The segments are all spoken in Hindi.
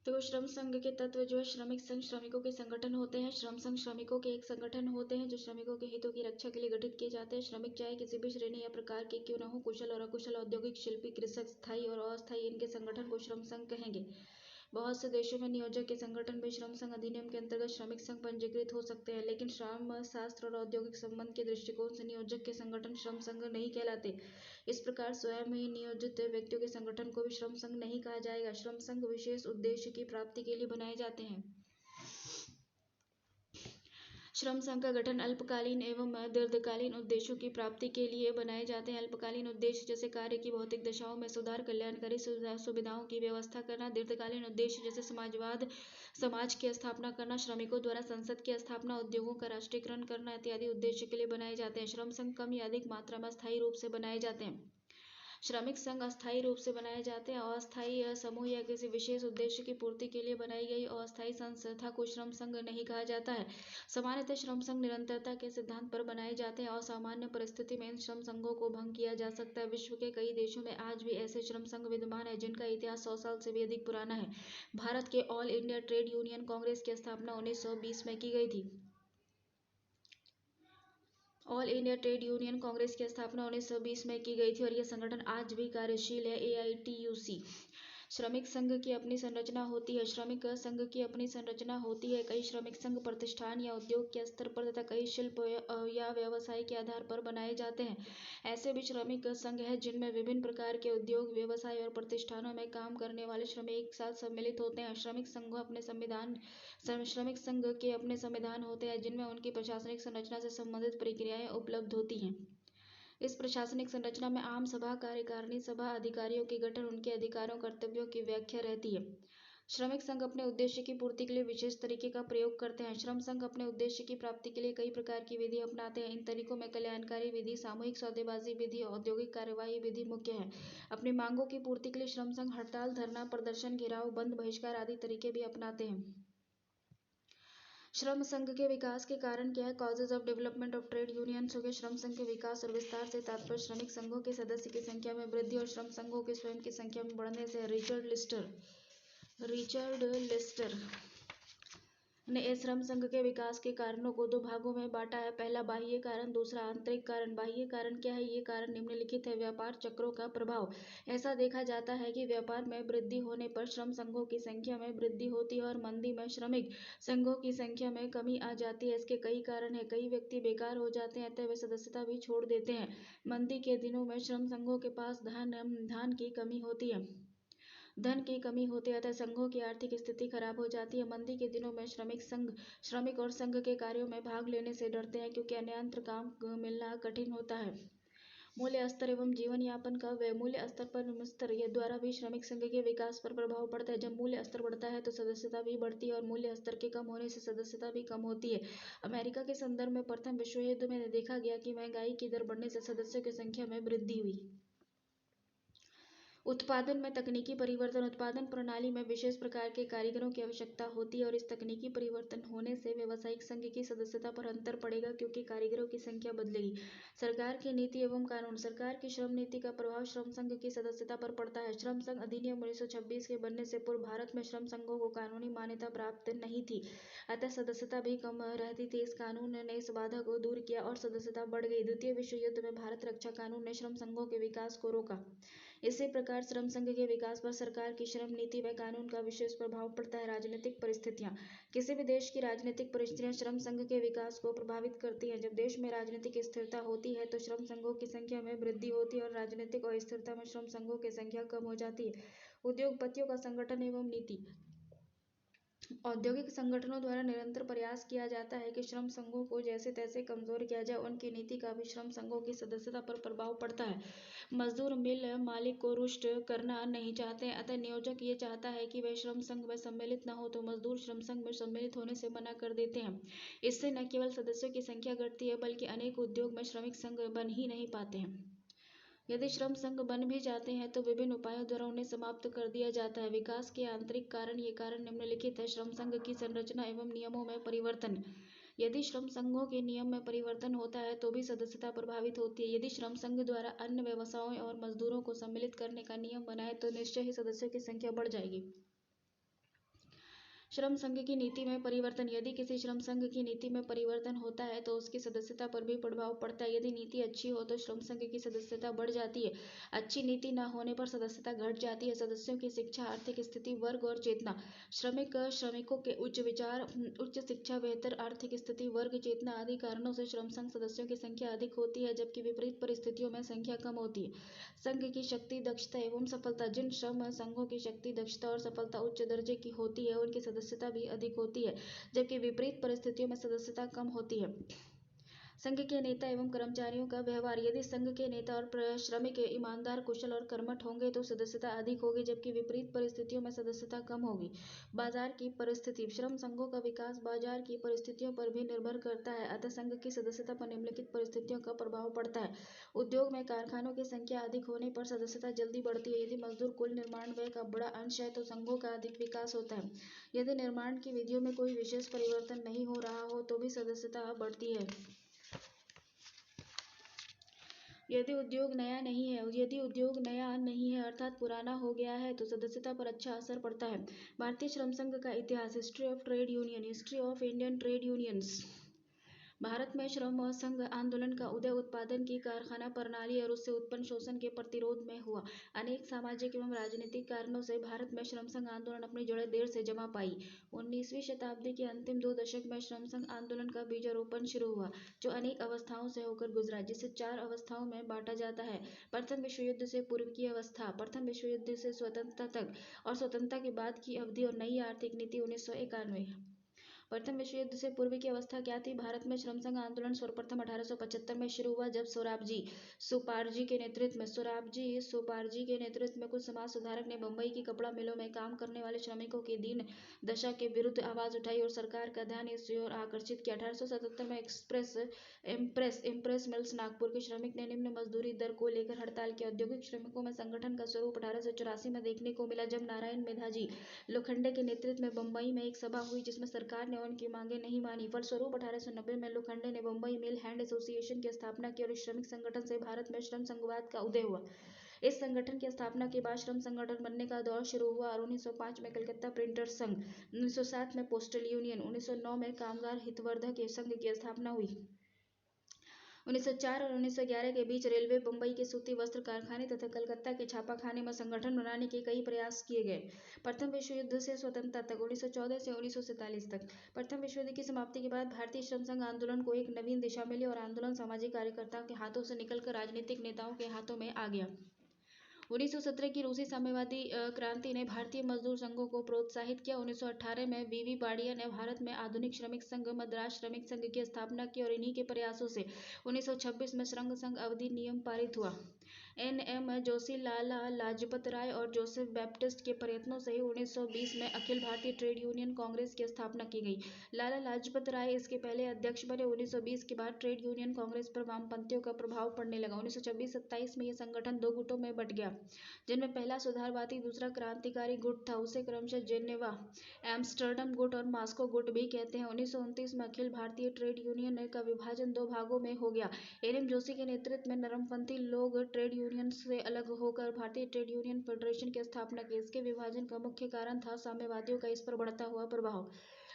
तो श्रम संघ के तत्व जो है, श्रमिक संघ श्रमिकों के संगठन होते हैं। श्रम संघ श्रमिकों के एक संगठन होते हैं जो श्रमिकों के हितों की रक्षा के लिए गठित किए जाते हैं। श्रमिक चाहे किसी भी श्रेणी या प्रकार के क्यों न हो, कुशल और अकुशल, औद्योगिक, शिल्पी, कृषक, स्थायी और अस्थायी, इनके संगठन को श्रम संघ कहेंगे। बहुत से देशों में नियोजक के संगठन भी श्रम संघ अधिनियम के अंतर्गत श्रमिक संघ पंजीकृत हो सकते हैं, लेकिन श्रम शास्त्र और औद्योगिक संबंध के दृष्टिकोण से नियोजक के संगठन श्रम संघ नहीं कहलाते। इस प्रकार स्वयं ही नियोजित व्यक्तियों के संगठन को भी श्रम संघ नहीं कहा जाएगा। श्रम संघ विशेष उद्देश्य की प्राप्ति के लिए बनाए जाते हैं। श्रम संघ का गठन अल्पकालीन एवं दीर्घकालीन उद्देश्यों की प्राप्ति के लिए बनाए जाते हैं। अल्पकालीन उद्देश्य जैसे कार्य की भौतिक दशाओं में सुधार, कल्याणकारी सुविधाओं की व्यवस्था करना। दीर्घकालीन उद्देश्य जैसे समाज की स्थापना करना, श्रमिकों द्वारा संसद की स्थापना, उद्योगों का राष्ट्रीयकरण करना इत्यादि उद्देश्य के लिए बनाए जाते हैं। श्रम संघ कम या अधिक मात्रा में अस्थायी रूप से बनाए जाते हैं। श्रमिक संघ अस्थायी रूप से बनाए जाते हैं। अस्थायी समूह या किसी विशेष उद्देश्य की पूर्ति के लिए बनाई गई अस्थायी संस्था को श्रम संघ नहीं कहा जाता है। सामान्यतः श्रम संघ निरंतरता के सिद्धांत पर बनाए जाते हैं। असामान्य परिस्थिति में इन श्रम संघों को भंग किया जा सकता है। विश्व के कई देशों में आज भी ऐसे श्रम संघ विद्यमान है जिनका इतिहास 100 साल से भी अधिक पुराना है। भारत के all India trade union Congress की स्थापना 1920 में की गई थी। All India trade union Congress की स्थापना 1920 में की गई थी और यह संगठन आज भी कार्यशील है। AITUC। श्रमिक संघ की अपनी संरचना होती है। श्रमिक संघ की अपनी संरचना होती है। कई श्रमिक संघ प्रतिष्ठान या उद्योग के स्तर पर तथा कई शिल्प या व्यवसाय के आधार पर बनाए जाते हैं। ऐसे भी श्रमिक संघ हैं जिनमें विभिन्न प्रकार के उद्योग, व्यवसाय और प्रतिष्ठानों में काम करने वाले श्रमिक एक साथ सम्मिलित होते हैं। श्रमिक संघ के अपने संविधान होते हैं जिनमें उनकी प्रशासनिक संरचना से संबंधित प्रक्रियाएं उपलब्ध होती हैं। इस प्रशासनिक संरचना में आम सभा, कार्यकारिणी सभा, अधिकारियों के गठन, उनके अधिकारों, कर्तव्यों की व्याख्या रहती है। श्रमिक संघ अपने उद्देश्य की पूर्ति के लिए विशेष तरीके का प्रयोग करते हैं। श्रम संघ अपने उद्देश्य की प्राप्ति के लिए कई प्रकार की विधि अपनाते हैं। इन तरीकों में कल्याणकारी विधि, सामूहिक सौदेबाजी विधि, औद्योगिक कार्यवाही विधि मुख्य है। अपनी मांगों की पूर्ति के लिए श्रम संघ हड़ताल, धरना प्रदर्शन, घेराव, बंद, बहिष्कार आदि तरीके भी अपनाते हैं। श्रम संघ के विकास के कारण क्या है? Causes of development of trade unions हो गए। श्रम संघ के विकास और विस्तार से तात्पर्य श्रमिक संघों के सदस्य की संख्या में वृद्धि और श्रम संघों के स्वयं की संख्या में बढ़ने से। रिचर्ड लिस्टर ने श्रम संघ के विकास के कारणों को दो भागों में बांटा है। पहला बाह्य कारण, दूसरा आंतरिक कारण। बाह्य कारण क्या है? ये कारण निम्नलिखित है। व्यापार चक्रों का प्रभाव। ऐसा देखा जाता है कि व्यापार में वृद्धि होने पर श्रम संघों की संख्या में वृद्धि होती है और मंदी में श्रमिक संघों की संख्या में कमी आ जाती है। इसके कई कारण है। कई व्यक्ति बेकार हो जाते हैं अतः वे सदस्यता भी छोड़ देते हैं। मंदी के दिनों में श्रम संघों के पास धन की कमी होती है अतः संघों की आर्थिक स्थिति खराब हो जाती है। मंदी के दिनों में श्रमिक और संघ के कार्यों में भाग लेने से डरते हैं क्योंकि अन्यत्र काम मिलना कठिन होता है। मूल्य स्तर एवं जीवन यापन का मूल्य स्तर पर स्तर ये द्वारा भी श्रमिक संघ के विकास पर प्रभाव पड़ता है। जब मूल्य स्तर बढ़ता है तो सदस्यता भी बढ़ती है और मूल्य स्तर के कम होने से सदस्यता भी कम होती है। अमेरिका के संदर्भ में प्रथम विश्व युद्ध में देखा गया कि महंगाई की दर बढ़ने से सदस्यों की संख्या में वृद्धि हुई। उत्पादन में तकनीकी परिवर्तन। उत्पादन प्रणाली में विशेष प्रकार के कारीगरों की आवश्यकता होती है और इस तकनीकी परिवर्तन होने से व्यावसायिक संघ की सदस्यता पर अंतर पड़ेगा क्योंकि कारीगरों की संख्या बदलेगी। सरकार की नीति एवं कानून। सरकार की श्रम नीति का प्रभाव श्रम संघ की सदस्यता पर पड़ता है। श्रम संघ अधिनियम 1926 के बनने से पूर्व भारत में श्रम संघों को कानूनी मान्यता प्राप्त नहीं थी अतः सदस्यता भी कम रहती थी। इस कानून ने इस बाधा को दूर किया और सदस्यता बढ़ गई। द्वितीय विश्व युद्ध में भारत रक्षा कानून ने श्रम संघों के विकास को रोका। इसी प्रकार श्रम संघ के विकास पर सरकार की श्रम नीति व कानून का विशेष प्रभाव पड़ता है। राजनीतिक परिस्थितियां। किसी भी देश की राजनीतिक परिस्थितियां श्रम संघ के विकास को प्रभावित करती हैं। जब देश में राजनीतिक स्थिरता होती है तो श्रम संघों की संख्या में वृद्धि होती है और राजनीतिक अस्थिरता में श्रम संघों की संख्या कम हो जाती है। उद्योगपतियों का संगठन एवं नीति। औद्योगिक संगठनों द्वारा निरंतर प्रयास किया जाता है कि श्रम संघों को जैसे तैसे कमजोर किया जाए। उनकी नीति का भी श्रम संघों की सदस्यता पर प्रभाव पड़ता है। मजदूर मिल मालिक को रुष्ट करना नहीं चाहते अतः नियोजक ये चाहता है कि वे श्रम संघ में सम्मिलित न हो तो मजदूर श्रम संघ में सम्मिलित होने से मना कर देते हैं। इससे न केवल सदस्यों की संख्या घटती है बल्कि अनेक उद्योग में श्रमिक संघ बन ही नहीं पाते हैं। यदि श्रम संघ बन भी जाते हैं तो विभिन्न उपायों द्वारा उन्हें समाप्त कर दिया जाता है। विकास के आंतरिक कारण। ये कारण निम्नलिखित है। श्रम संघ की संरचना एवं नियमों में परिवर्तन। यदि श्रम संघों के नियम में परिवर्तन होता है तो भी सदस्यता प्रभावित होती है। यदि श्रम संघ द्वारा अन्य व्यवसायों और मजदूरों को सम्मिलित करने का नियम बनाए तो निश्चय ही सदस्यों की संख्या बढ़ जाएगी। श्रम संघ की नीति में परिवर्तन। यदि किसी श्रम संघ की नीति में परिवर्तन होता है तो उसकी सदस्यता पर भी प्रभाव पड़ता है। यदि नीति अच्छी हो तो श्रम संघ की सदस्यता बढ़ जाती है। अच्छी नीति न होने पर सदस्यता घट जाती है। सदस्यों की शिक्षा, आर्थिक स्थिति, वर्ग और चेतना। श्रमिकों के उच्च विचार, उच्च शिक्षा, बेहतर आर्थिक स्थिति, वर्ग चेतना आदि कारणों से श्रम संघ सदस्यों की संख्या अधिक होती है, जबकि विपरीत परिस्थितियों में संख्या कम होती है। संघ की शक्ति, दक्षता एवं सफलता। जिन श्रम संघों की शक्ति, दक्षता और सफलता उच्च दर्जे की होती है उनकी सदस्यता भी अधिक होती है, जबकि विपरीत परिस्थितियों में सदस्यता कम होती है। संघ के नेता एवं कर्मचारियों का व्यवहार। यदि संघ के नेता और श्रमिक ईमानदार, कुशल और कर्मठ होंगे तो सदस्यता अधिक होगी, जबकि विपरीत परिस्थितियों में सदस्यता कम होगी। बाजार की परिस्थिति। श्रम संघों का विकास बाजार की परिस्थितियों पर भी निर्भर करता है, अतः संघ की सदस्यता पर निम्नलिखित परिस्थितियों का प्रभाव पड़ता है। उद्योग में कारखानों की संख्या अधिक होने पर सदस्यता जल्दी बढ़ती है। यदि मजदूर कुल निर्माण व्यय का बड़ा अंश है तो संघों का अधिक विकास होता है। यदि निर्माण की विधियों में कोई विशेष परिवर्तन नहीं हो रहा हो तो भी सदस्यता बढ़ती है। यदि उद्योग नया नहीं है अर्थात पुराना हो गया है तो सदस्यता पर अच्छा असर पड़ता है। भारतीय श्रम संघ का इतिहास। History of trade union. History of Indian trade unions. Bharat में श्रम संघ आंदोलन का उदय उत्पादन की कारखाना प्रणाली और उससे उत्पन्न शोषण के प्रतिरोध में हुआ। अनेक सामाजिक एवं राजनीतिक कारणों से भारत में श्रम संघ आंदोलन अपनी जड़ें देर से जमा पाई। 19वीं शताब्दी के अंतिम 2 दशक में श्रम संघ आंदोलन का बीजारोपण शुरू हुआ, जो अनेक अवस्थाओं से होकर गुजरा, जिसे 4 अवस्थाओं में बांटा जाता है। प्रथम विश्व युद्ध से पूर्व की अवस्था, प्रथम विश्व युद्ध से स्वतंत्रता तक और स्वतंत्रता के बाद की अवधि और नई आर्थिक नीति 1991। प्रथम विश्व युद्ध से पूर्व की अवस्था क्या थी? भारत में श्रम संघ आंदोलन सर्वप्रथम 1875 में शुरू हुआ, जब सोराबजी सुपारजी के नेतृत्व में कुछ समाज सुधारक ने मुंबई की कपड़ा मिलों में काम करने वाले श्रमिकों की दीन दशा के विरुद्ध आवाज उठाई और सरकार का ध्यान इस ओर आकर्षित किया। 1877 में इम्प्रेस मिल्स नागपुर के श्रमिक ने निम्न मजदूरी दर को लेकर हड़ताल की। औद्योगिक श्रमिकों में संगठन का स्वरूप 1884 में देखने को मिला, जब नारायण मेधाजी लोखंडे के नेतृत्व में बम्बई में एक सभा हुई जिसमें सरकार ने उनकी मांगें नहीं मानी। फलस्वरूप 1890 में लोखंडे ने बम्बई मिल हैंड एसोसिएशन की स्थापना की और इस श्रमिक संगठन से भारत में श्रम संघवाद का उदय हुआ। इस संगठन की स्थापना के बाद श्रम संगठन बनने का दौर शुरू हुआ और 1905 में कलकत्ता प्रिंटर्स संघ, 1907 में पोस्टल यूनियन, 1909 में कामगार हितवर्धक संघ की स्थापना हुई। 1904 और 1911 के बीच रेलवे, बम्बई के सूती वस्त्र कारखाने तथा कलकत्ता के छापाखाने में संगठन बनाने के कई प्रयास किए गए। प्रथम विश्व युद्ध से स्वतंत्रता तक, 1914 से 1947 तक। प्रथम विश्व युद्ध की समाप्ति के बाद भारतीय श्रम संघ आंदोलन को एक नवीन दिशा मिली और आंदोलन सामाजिक कार्यकर्ताओं के हाथों से निकलकर राजनीतिक नेताओं के हाथों में आ गया। 1917 की रूसी साम्यवादी क्रांति ने भारतीय मजदूर संघों को प्रोत्साहित किया। 1918 में वी पाडिया ने भारत में आधुनिक श्रमिक संघ, मद्रास श्रमिक संघ की स्थापना की और इन्हीं के प्रयासों से 1926 में श्रम संघ अधिनियम पारित हुआ। एन.एम. जोशी, लाला लाजपत राय और जोसेफ बैप्टिस्ट के प्रयत्नों से 1920 में अखिल भारतीय ट्रेड यूनियन कांग्रेस की स्थापना की गई। लाला लाजपत राय इसके पहले अध्यक्ष बने। 1920 के बाद ट्रेड यूनियन कांग्रेस पर वामपंथियों का प्रभाव पड़ने लगा। 1926-27 में यह संगठन 2 गुटों में बंट गया, जिनमें पहला सुधारवादी, दूसरा क्रांतिकारी गुट था। उसे क्रमशः जेनेवा, एम्स्टर्डम गुट और मास्को गुट भी कहते हैं। 1929 में अखिल भारतीय ट्रेड यूनियन का विभाजन 2 भागों में हो गया। एन.एम. जोशी के नेतृत्व में नरमपंथी लोग ट्रेड यूनियन से अलग होकर भारतीय ट्रेड यूनियन फेडरेशन की स्थापना की। इसके विभाजन का मुख्य कारण था साम्यवादियों का इस पर बढ़ता हुआ प्रभाव।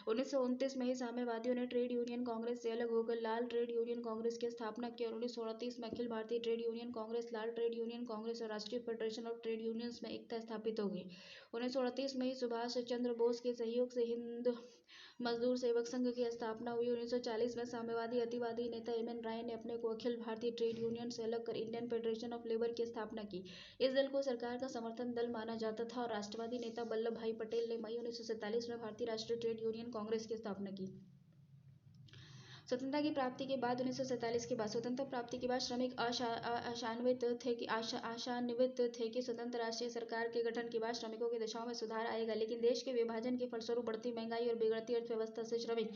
1929 में ही साम्यवादियों ने ट्रेड यूनियन कांग्रेस से अलग होकर लाल ट्रेड यूनियन कांग्रेस की स्थापना की और 1938 में अखिल भारतीय ट्रेड यूनियन कांग्रेस, लाल ट्रेड यूनियन कांग्रेस और राष्ट्रीय फेडरेशन ऑफ ट्रेड यूनियंस में एकता स्थापित हो गई। 1938 में ही सुभाष चंद्र बोस के सहयोग से हिंद मजदूर सेवक संघ की स्थापना हुई। 1940 में साम्यवादी अतिवादी नेता एम.एन. राय ने अपने को अखिल भारतीय ट्रेड यूनियन से अलग कर इंडियन फेडरेशन ऑफ लेबर की स्थापना की। इस दल को सरकार का समर्थन दल माना जाता था और राष्ट्रवादी नेता वल्लभ भाई पटेल ने मई 1947 में भारतीय राष्ट्रीय ट्रेड यूनियन कांग्रेस की स्थापना की। स्वतंत्रता की प्राप्ति के बाद 1947 के बाद स्वतंत्रता प्राप्ति के बाद श्रमिक आशान्वित थे कि स्वतंत्र राष्ट्रीय सरकार के गठन के बाद श्रमिकों की दशाओं में सुधार आएगा, लेकिन देश के विभाजन के फलस्वरूप बढ़ती महंगाई और बिगड़ती अर्थव्यवस्था से श्रमिक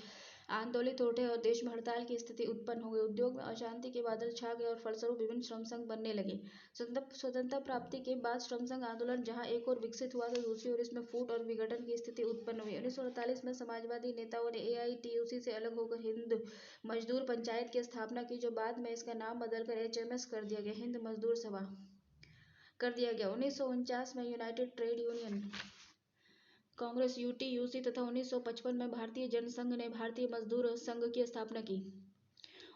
आंदोलित उठे और देश में हड़ताल की स्थिति उत्पन्न हो गई। उद्योग में अशांति के बादल छा गए और फलस्वरूप विभिन्न श्रम संघ बनने लगे। स्वतंत्रता प्राप्ति के बाद श्रम संघ आंदोलन जहां एक ओर विकसित हुआ तो दूसरी ओर इसमें फूट और विघटन की स्थिति उत्पन्न हुई। 1948 में समाजवादी नेताओं ने एआईटीयूसी से अलग होकर हिंद मजदूर पंचायत की स्थापना की, जो बाद में इसका नाम बदलकर एचएमएस कर दिया गया, हिंद मजदूर सभा कर दिया गया। 1949 में यूनाइटेड ट्रेड यूनियन कांग्रेस यूटीयूसी तथा 1955 में भारतीय जनसंघ ने भारतीय मजदूर संघ की स्थापना की।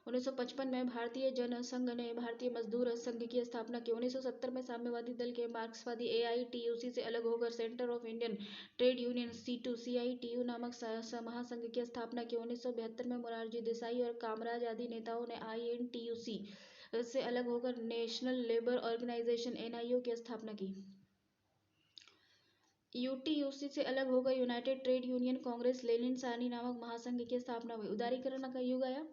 1955 में भारतीय जनसंघ ने भारतीय मजदूर संघ की स्थापना की। 1970 में साम्यवादी दल के मार्क्सवादी एआईटीयूसी से अलग होकर centre of Indian trade union CITU नामक महासंघ की स्थापना की। 1972 में मोरारजी देसाई और कामराज आदि नेताओं ने आईएनटीयूसी से अलग होकर नेशनल लेबर ऑर्गेनाइजेशन एनआईओ की स्थापना की। यूटीयूसी से अलग होकर United trade union Congress Lenin सानी नामक महासंघ की स्थापना हुई। उदारीकरण का युग आया।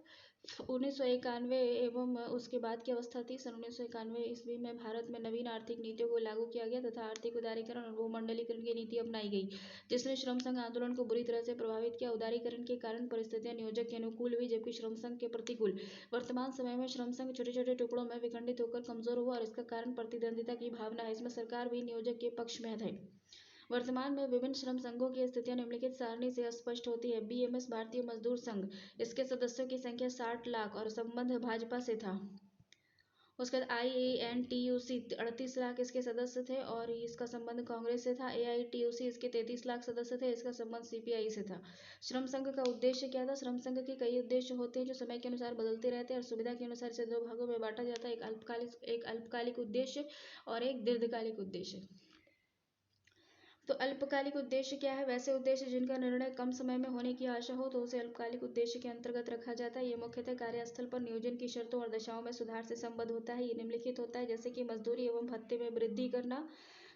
1991 एवं उसके बाद की अवस्था थी। सन 1991 ईस्वी में भारत में नवीन आर्थिक नीतियों को लागू किया गया तथा आर्थिक उदारीकरण और भूमंडलीकरण की नीति अपनाई गई, जिसने श्रम संघ आंदोलन को बुरी तरह से प्रभावित किया। उदारीकरण के कारण परिस्थितियां नियोजक के अनुकूल हुई, जबकि श्रम संघ के प्रतिकूल। वर्तमान समय में श्रम संघ छोटे छोटे टुकड़ों में विखंडित होकर कमजोर हुआ और इसका कारण प्रतिद्वंदिता की भावना है। इसमें सरकार भी नियोजक के पक्ष में है। वर्तमान में विभिन्न श्रम संघों की स्थितियां निम्नलिखित सारणी से स्पष्ट होती है। बीएमएस भारतीय मजदूर संघ, इसके सदस्यों की संख्या 60 लाख और संबंध भाजपा से था। उसके बाद आईएनटीयूसी 38 लाख इसके सदस्य थे और इसका संबंध कांग्रेस से था। एआईटीयूसी इसके 33 लाख सदस्य थे, इसका संबंध सीपीआई से था। श्रम संघ का उद्देश्य क्या था? श्रम संघ के कई उद्देश्य होते हैं जो समय के अनुसार बदलते रहते हैं और सुविधा के अनुसार इसे दो भागों में बांटा जाता है, एक अल्पकालिक उद्देश्य और एक दीर्घकालिक उद्देश्य। तो अल्पकालिक उद्देश्य क्या है? वैसे उद्देश्य जिनका निर्णय कम समय में होने की आशा हो तो उसे अल्पकालिक उद्देश्य के अंतर्गत रखा जाता है। ये मुख्यतः कार्यस्थल पर नियोजन की शर्तों और दशाओं में सुधार से संबद्ध होता है। ये निम्नलिखित होता है, जैसे कि मजदूरी एवं भत्ते में वृद्धि करना,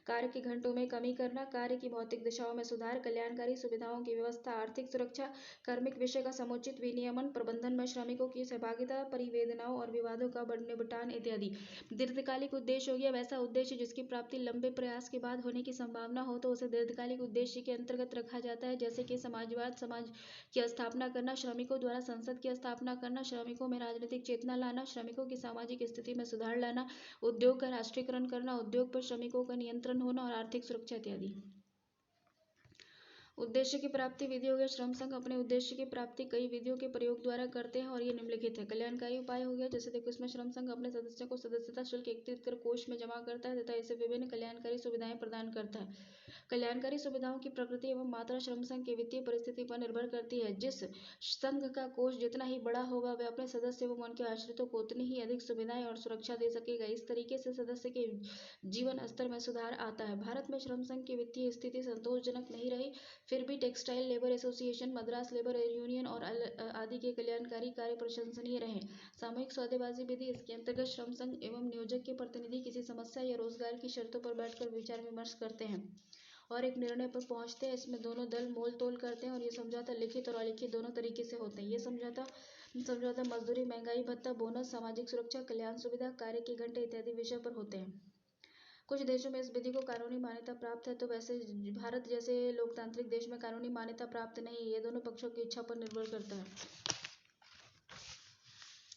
कार्य के घंटों में कमी करना, कार्य की भौतिक दिशाओं में सुधार, कल्याणकारी सुविधाओं की व्यवस्था, आर्थिक सुरक्षा, कार्मिक विषय का समुचित विनियमन, प्रबंधन में श्रमिकों की सहभागिता, परिवेदनाओं और विवादों का निपटान इत्यादि। दीर्घकालिक उद्देश्य हो गया वैसा उद्देश्य जिसकी प्राप्ति लंबे प्रयास के बाद होने की संभावना हो तो उसे दीर्घकालिक उद्देश्य के अंतर्गत रखा जाता है, जैसे कि समाजवाद, समाज की स्थापना करना, श्रमिकों द्वारा संसद की स्थापना करना, श्रमिकों में राजनीतिक चेतना लाना, श्रमिकों की सामाजिक स्थिति में सुधार लाना, उद्योग का राष्ट्रीयकरण करना, उद्योग पर श्रमिकों का नियंत्रण होना और आर्थिक सुरक्षा इत्यादि। उद्देश्य की प्राप्ति विधि हो गया। श्रम संघ अपने उद्देश्य की प्राप्ति कई विधियों के प्रयोग द्वारा करते हैं और ये निम्नलिखित है। कल्याणकारी उपाय हो गया, जैसे देखो इसमें श्रम संघ अपने सदस्यों को सदस्यता शुल्क एकत्रित कर कोष में जमा करता है तथा इसे विभिन्न कल्याणकारी सुविधाएं प्रदान करता है। कल्याणकारी सुविधाओं की प्रकृति एवं मात्रा श्रम संघ की वित्तीय परिस्थिति पर निर्भर करती है। जिस संघ का कोष जितना ही बड़ा होगा वह अपने सदस्य एवं उनके आश्रितों को उतनी ही अधिक सुविधाएं और सुरक्षा दे सकेगा। इस तरीके से सदस्य के जीवन स्तर में सुधार आता है। भारत में श्रम संघ की वित्तीय स्थिति संतोषजनक नहीं रही, फिर भी textile labour association, Madras labour union और आदि के कल्याणकारी कार्य प्रशंसनीय रहे। सामूहिक सौदेबाजी विधि, इसके अंतर्गत श्रम संघ एवं नियोजक के प्रतिनिधि किसी समस्या या रोजगार की शर्तों पर बैठकर विचार विमर्श करते हैं और एक निर्णय पर पहुंचते हैं। इसमें दोनों दल मोल तोल करते हैं और ये समझौता लिखित और अलिखित दोनों तरीके से होते हैं। ये समझौता मजदूरी, महंगाई भत्ता, बोनस, सामाजिक सुरक्षा, कल्याण सुविधा, कार्य के घंटे इत्यादि विषय पर होते हैं। कुछ देशों में इस विधि को कानूनी मान्यता प्राप्त है तो वैसे भारत जैसे लोकतांत्रिक देश में कानूनी मान्यता प्राप्त नहीं है। ये दोनों पक्षों की इच्छा पर निर्भर करता है।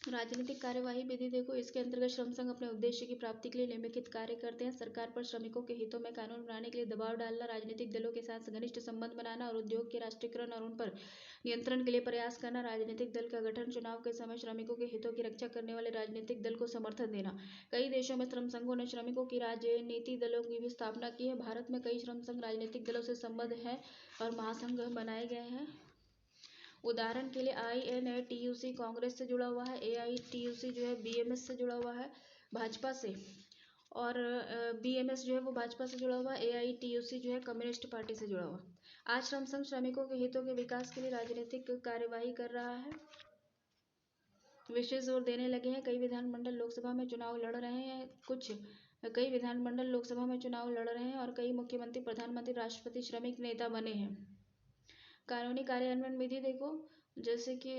राजनीतिक कार्यवाही विधि देखो, इसके अंतर्गत श्रम संघ अपने उद्देश्य की प्राप्ति के लिए निम्नलिखित कार्य करते हैं। सरकार पर श्रमिकों के हितों में कानून बनाने के लिए दबाव डालना, राजनीतिक दलों के साथ घनिष्ठ संबंध बनाना और उद्योग के राष्ट्रीयकरण और उन पर नियंत्रण के लिए प्रयास करना, राजनीतिक दल का गठन, चुनाव के समय श्रमिकों के हितों की रक्षा करने वाले राजनीतिक दल को समर्थन देना। कई देशों में श्रम संघों ने श्रमिकों की राजनीतिक दलों की भी स्थापना की है। भारत में कई श्रम संघ राजनीतिक दलों से संबद्ध है और महासंघ बनाए गए हैं। उदाहरण के लिए आईएनटीयूसी कांग्रेस से जुड़ा हुआ है, एआईटीयूसी जो है बीएमएस से जुड़ा हुआ है भाजपा से, और बीएमएस जो है वो भाजपा से जुड़ा हुआ है, एआईटीयूसी जो है कम्युनिस्ट पार्टी से जुड़ा हुआ। आज श्रम संघ श्रमिकों के हितों के विकास के लिए राजनीतिक कार्यवाही कर रहा है, विशेष जोर देने लगे हैं। कई विधानमंडल लोकसभा में चुनाव लड़ रहे हैं और कई मुख्यमंत्री, प्रधानमंत्री, राष्ट्रपति श्रमिक नेता बने हैं। कानूनी कार्यान्वयन विधि देखो, जैसे कि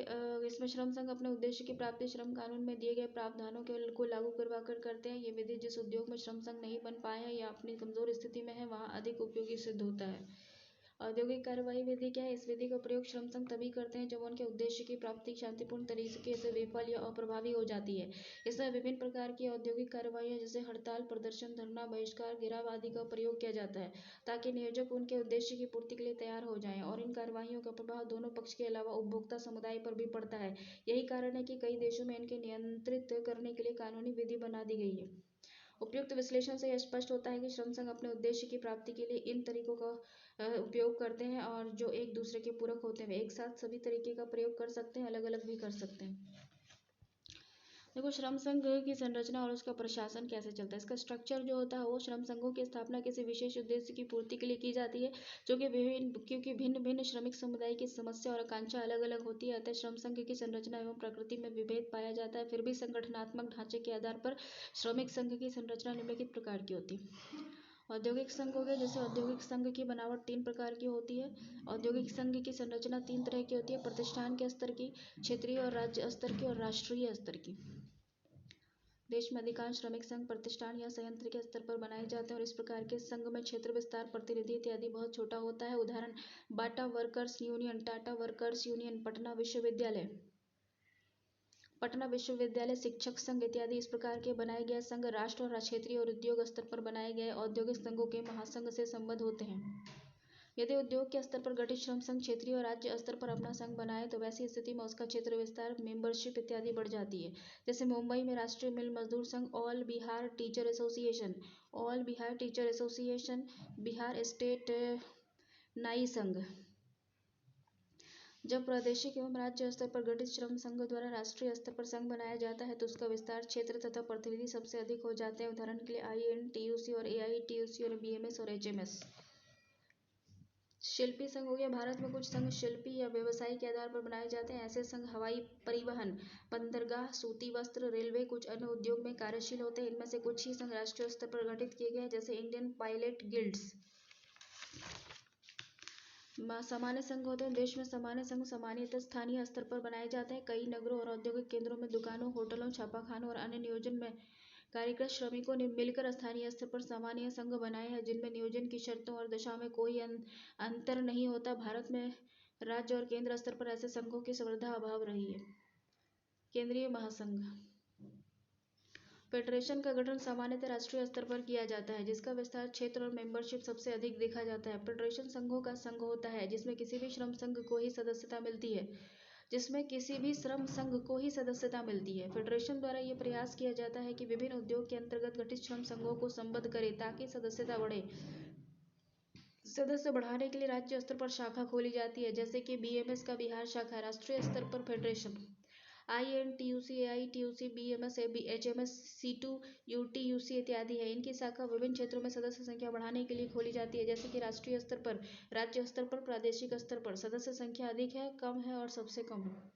इसमें श्रम संघ अपने उद्देश्य की प्राप्ति श्रम कानून में दिए गए प्रावधानों को लागू करवा कर करते हैं। ये विधि जिस उद्योग में श्रम संघ नहीं बन पाए हैं या अपनी कमजोर स्थिति में है वहाँ अधिक उपयोगी सिद्ध होता है। औद्योगिक कार्यवाही विधि क्या है? इस विधि का प्रयोग श्रम संघ तभी करते हैं जब उनके उद्देश्य की प्राप्ति शांतिपूर्ण तरीके से विफल या अप्रभावी हो जाती है। इसमें विभिन्न प्रकार की औद्योगिक कार्यवाही जैसे हड़ताल, प्रदर्शन, धरना, बहिष्कार, घेराव आदि का प्रयोग किया जाता है ताकि नियोजक उनके उद्देश्य की पूर्ति के लिए तैयार हो जाएं और इन कार्यवाहियों का प्रभाव दोनों पक्ष के अलावा उपभोक्ता समुदाय पर भी पड़ता है। यही कारण है कि कई देशों में इनके नियंत्रित करने के लिए कानूनी विधि बना दी गई है। उपयुक्त विश्लेषण से यह स्पष्ट होता है कि श्रम संघ अपने उद्देश्य की प्राप्ति के लिए इन तरीकों का उपयोग करते हैं और जो एक दूसरे के पूरक होते हैं। एक साथ सभी तरीके का प्रयोग कर सकते हैं, अलग अलग भी कर सकते हैं। देखो, श्रम संघ की संरचना और उसका प्रशासन कैसे चलता है। इसका स्ट्रक्चर जो होता है वो श्रम संघों की स्थापना किसी विशेष उद्देश्य की पूर्ति के लिए की जाती है, क्योंकि भिन्न भिन्न श्रमिक समुदाय की समस्या और आकांक्षा अलग अलग होती है, अतः श्रम संघ की संरचना एवं प्रकृति में विभेद पाया जाता है। फिर भी संगठनात्मक ढांचे के आधार पर श्रमिक संघ की संरचना निम्नलिखित प्रकार की होती है। औद्योगिक संघ हो गया, जैसे औद्योगिक संघ की बनावट 3 प्रकार की होती है। औद्योगिक संघ की संरचना 3 तरह की होती है: प्रतिष्ठान के स्तर की, क्षेत्रीय और राज्य स्तर की और राष्ट्रीय स्तर की। देश में अधिकांश श्रमिक संघ प्रतिष्ठान या संयंत्र के स्तर पर बनाए जाते हैं और इस प्रकार के संघ में क्षेत्र विस्तार, प्रतिनिधि इत्यादि बहुत छोटा होता है। उदाहरण: Bata workers union, Tata workers union, Patna विश्वविद्यालय शिक्षक संघ इत्यादि। इस प्रकार के बनाए गए संघ राष्ट्र और क्षेत्रीय और उद्योग स्तर पर बनाए गए औद्योगिक संघों के महासंघ से संबद्ध होते हैं। यदि उद्योग के स्तर पर गठित श्रम संघ क्षेत्रीय और राज्य स्तर पर अपना संघ बनाए तो वैसी स्थिति में उसका क्षेत्र विस्तार, मेंबरशिप इत्यादि बढ़ जाती है। जैसे मुंबई में राष्ट्रीय मिल मजदूर संघ, all Bihar teacher association, Bihar state नाई संघ। जब प्रादेशिक एवं राज्य स्तर पर गठित श्रम संघ द्वारा राष्ट्रीय स्तर पर संघ बनाया जाता है तो उसका विस्तार, क्षेत्र तथा प्रतिनिधि सबसे अधिक हो जाते हैं। उदाहरण के लिए INTUC और AITUC और BMS और HMS। शिल्पी संघ हो गया। भारत में कुछ संघ शिल्पी या व्यवसाय के आधार पर बनाए जाते हैं। ऐसे संघ हवाई परिवहन, बंदरगाह, सूती वस्त्र, रेलवे, कुछ अन्य उद्योग में कार्यशील होते हैं। इनमें से कुछ ही संघ राष्ट्रीय स्तर पर गठित किए गए हैं, जैसे इंडियन पायलट गिल्ड्स। सामान्य संघ होते हैं। देश में सामान्य संघ सामान्यतः स्थानीय स्तर पर बनाए जाते हैं। कई नगरों और औद्योगिक केंद्रों में दुकानों, होटलों, छापाखानों और अन्य नियोजन में कार्यरत श्रमिकों ने मिलकर स्थानीय स्तर पर सामान्य संघ बनाए हैं, जिनमें नियोजन की शर्तों और दशा में कोई अंतर नहीं होता। भारत में राज्य और केंद्र स्तर पर ऐसे संघों की समृद्ध अभाव रही है। केंद्रीय महासंघ। फेडरेशन का गठन सामान्यतः राष्ट्रीय स्तर पर किया जाता है, जिसका विस्तार, क्षेत्र और मेंबरशिप सबसे अधिक देखा जाता है। फेडरेशन संघों का संघ होता है जिसमें किसी भी श्रम संघ को ही सदस्यता मिलती है। फेडरेशन द्वारा यह प्रयास किया जाता है कि विभिन्न उद्योग के अंतर्गत गठित श्रम संघों को संबद्ध करे ताकि सदस्यता बढ़े। सदस्य बढ़ाने के लिए राज्य स्तर पर शाखा खोली जाती है, जैसे कि BMS का बिहार शाखा। राष्ट्रीय स्तर पर federation INTUC, AITUC, BMS, HMS, C2, UTUC इत्यादि है। इनकी शाखा विभिन्न क्षेत्रों में सदस्य संख्या बढ़ाने के लिए खोली जाती है, जैसे कि राष्ट्रीय स्तर पर, राज्य स्तर पर, प्रादेशिक स्तर पर। सदस्य संख्या अधिक है, कम है और सबसे कम है।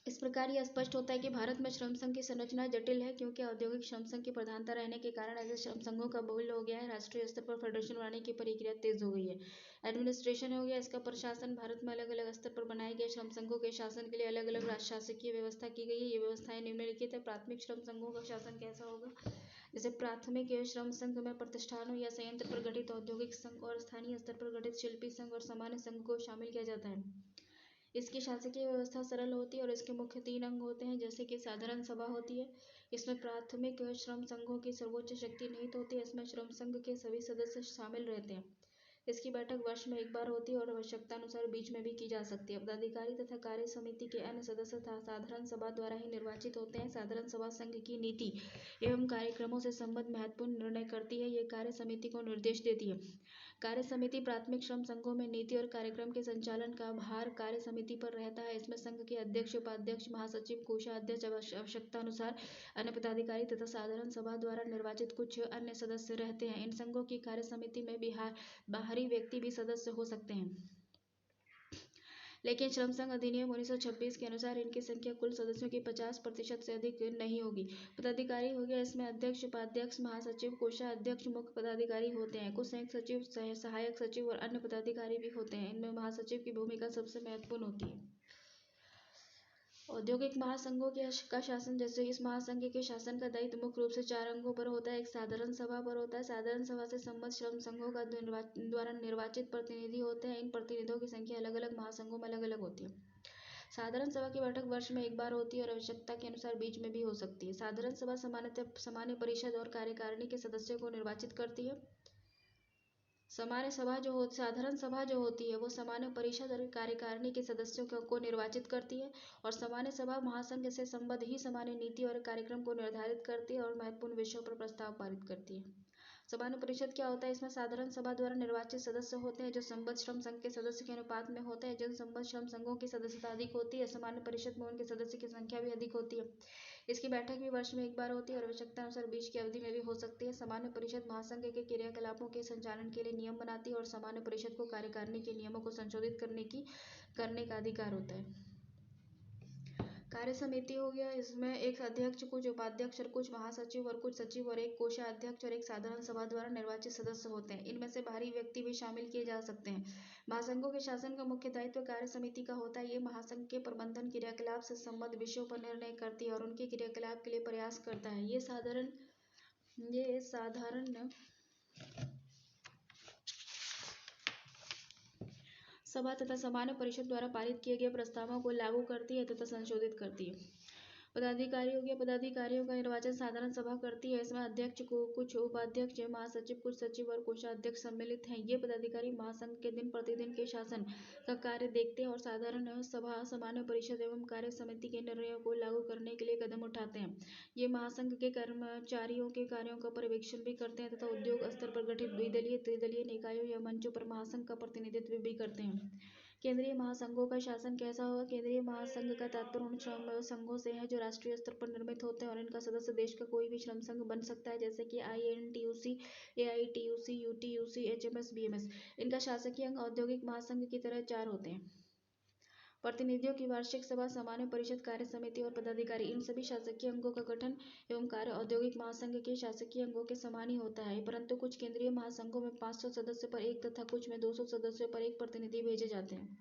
इस प्रकार यह स्पष्ट होता है कि भारत में श्रम संघ की संरचना जटिल है, क्योंकि औद्योगिक श्रम संघ की प्रधानता रहने के कारण ऐसे श्रम संघों का बहुल्य हो गया है। राष्ट्रीय स्तर पर फेडरेशन बनाने की प्रक्रिया तेज हो गई है। एडमिनिस्ट्रेशन हो गया, इसका प्रशासन। भारत में अलग अलग स्तर पर बनाए गए श्रम संघों के शासन के लिए अलग अलग शासकीय व्यवस्था की गई है। ये व्यवस्थाएं निम्नलिखित है। प्राथमिक श्रम संघों का शासन कैसा होगा, जैसे प्राथमिक श्रम संघ में प्रतिष्ठानों या संयंत्र पर गठित औद्योगिक संघ और स्थानीय स्तर पर गठित शिल्पी संघ और सामान्य संघ को शामिल किया जाता है। इसकी शासकीय व्यवस्था सरल होती है और इसके मुख्य 3 अंग होते हैं, जैसे कि साधारण सभा होती है। इसमें प्राथमिक श्रम संघों की सर्वोच्च शक्ति निहित होती है। इसमें श्रम संघ के सभी सदस्य शामिल रहते हैं। इसकी बैठक वर्ष में एक बार होती है और आवश्यकता अनुसार बीच में भी की जा सकती है। पदाधिकारी तथा कार्य समिति के अन्य सदस्य साधारण सभा द्वारा ही निर्वाचित होते हैं। साधारण सभा संघ की नीति एवं कार्यक्रमों से संबद्ध महत्वपूर्ण निर्णय करती है। ये कार्य समिति को निर्देश देती है। कार्य समिति प्राथमिक श्रम संघों में नीति और कार्यक्रम के संचालन का भार कार्य समिति पर रहता है। इसमें संघ के अध्यक्ष, उपाध्यक्ष, महासचिव, कोषाध्यक्ष, आवश्यकता अनुसार अन्य पदाधिकारी तथा साधारण सभा द्वारा निर्वाचित कुछ अन्य सदस्य रहते हैं। इन संघों की कार्य समिति में बाहरी व्यक्ति भी सदस्य हो सकते हैं, लेकिन श्रम संघ अधिनियम 1926 के अनुसार इनकी संख्या कुल सदस्यों की 50% से अधिक नहीं होगी। पदाधिकारी हो गया, इसमें अध्यक्ष, उपाध्यक्ष, महासचिव, कोषाध्यक्ष मुख्य पदाधिकारी होते हैं। कुछ संयुक्त सचिव, सहायक सचिव और अन्य पदाधिकारी भी होते हैं। इनमें महासचिव की भूमिका सबसे महत्वपूर्ण होती है। औद्योगिक महासंघों का शासन, जैसे इस महासंघ के शासन का दायित्व मुख्य रूप से 4 अंगों पर होता है। एक साधारण सभा पर होता है। साधारण सभा से संबद्ध श्रम संघों का द्वारा निर्वाचित प्रतिनिधि होते हैं। इन प्रतिनिधियों की संख्या अलग अलग महासंघों में अलग अलग होती है। साधारण सभा की बैठक वर्ष में एक बार होती है और आवश्यकता के अनुसार बीच में भी हो सकती है। साधारण सभा सामान्यतः सामान्य परिषद और कार्यकारिणी के सदस्यों को निर्वाचित करती है। साधारण सभा जो होती है वो सामान्य परिषद और कार्यकारिणी के सदस्यों को निर्वाचित करती है और सामान्य सभा महासंघ से संबद्ध ही सामान्य नीति और कार्यक्रम को निर्धारित करती है और महत्वपूर्ण विषयों पर प्रस्ताव पारित करती है। सामान्य परिषद क्या होता है? इसमें साधारण सभा द्वारा निर्वाचित सदस्य होते हैं जो संबद्ध श्रम संघ के सदस्य के अनुपात में होते हैं। जिन संबद्ध श्रम संघों की सदस्यता अधिक होती है, सामान्य परिषद में उनके सदस्य की संख्या भी अधिक होती है। इसकी बैठक भी वर्ष में एक बार होती है और आवश्यकता अनुसार बीच की अवधि में भी हो सकती है। सामान्य परिषद महासंघ के क्रियाकलापों के संचालन के लिए नियम बनाती है और सामान्य परिषद को कार्यकारिणी के नियमों को संशोधित करने का अधिकार होता है। कार्य समिति हो गया, इसमें एक अध्यक्ष, कुछ उपाध्यक्ष और कुछ महासचिव और कुछ सचिव और एक कोषाध्यक्ष और एक साधारण सभा द्वारा निर्वाचित सदस्य होते हैं। इनमें से बाहरी व्यक्ति भी शामिल किए जा सकते हैं। महासंघों के शासन का मुख्य दायित्व कार्य समिति का होता है। ये महासंघ के प्रबंधन क्रियाकलाप से संबद्ध विषयों पर निर्णय करती है और उनके क्रियाकलाप के लिए प्रयास करता है। ये साधारण सभा तथा सामान्य परिषद द्वारा पारित किए गए प्रस्तावों को लागू करती है तथा संशोधित करती है। पदाधिकारी हो गया, पदाधिकारियों का निर्वाचन साधारण सभा करती है। इसमें अध्यक्ष को कुछ उपाध्यक्ष, महासचिव, कुछ सचिव और कोषाध्यक्ष सम्मिलित हैं। ये पदाधिकारी महासंघ के दिन प्रतिदिन के शासन का कार्य देखते हैं और साधारण सभा, सामान्य परिषद एवं कार्य समिति के निर्णयों को लागू करने के लिए कदम उठाते हैं। ये महासंघ के कर्मचारियों के कार्यों का पर्यवेक्षण भी करते हैं तथा उद्योग स्तर पर गठित द्विदलीय, त्रिदलीय निकायों या मंचों पर महासंघ का प्रतिनिधित्व भी करते हैं। केंद्रीय महासंघों का शासन कैसा होगा? केंद्रीय महासंघ का तात्पर्य उन श्रम संघों से है जो राष्ट्रीय स्तर पर निर्मित होते हैं और इनका सदस्य देश का कोई भी श्रम संघ बन सकता है, जैसे कि INTUC, AITUC, UTUC, HMS, BMS। इनका शासकीय अंग औद्योगिक महासंघ की तरह 4 होते हैं। प्रतिनिधियों की वार्षिक सभा, सामान्य परिषद, कार्य समिति और पदाधिकारी, इन सभी शासकीय अंगों का गठन एवं कार्य औद्योगिक महासंघ के शासकीय अंगों के समान ही होता है, परंतु कुछ केंद्रीय महासंघों में 500 सदस्य पर एक तथा कुछ में 200 सदस्यों पर एक प्रतिनिधि भेजे जाते हैं,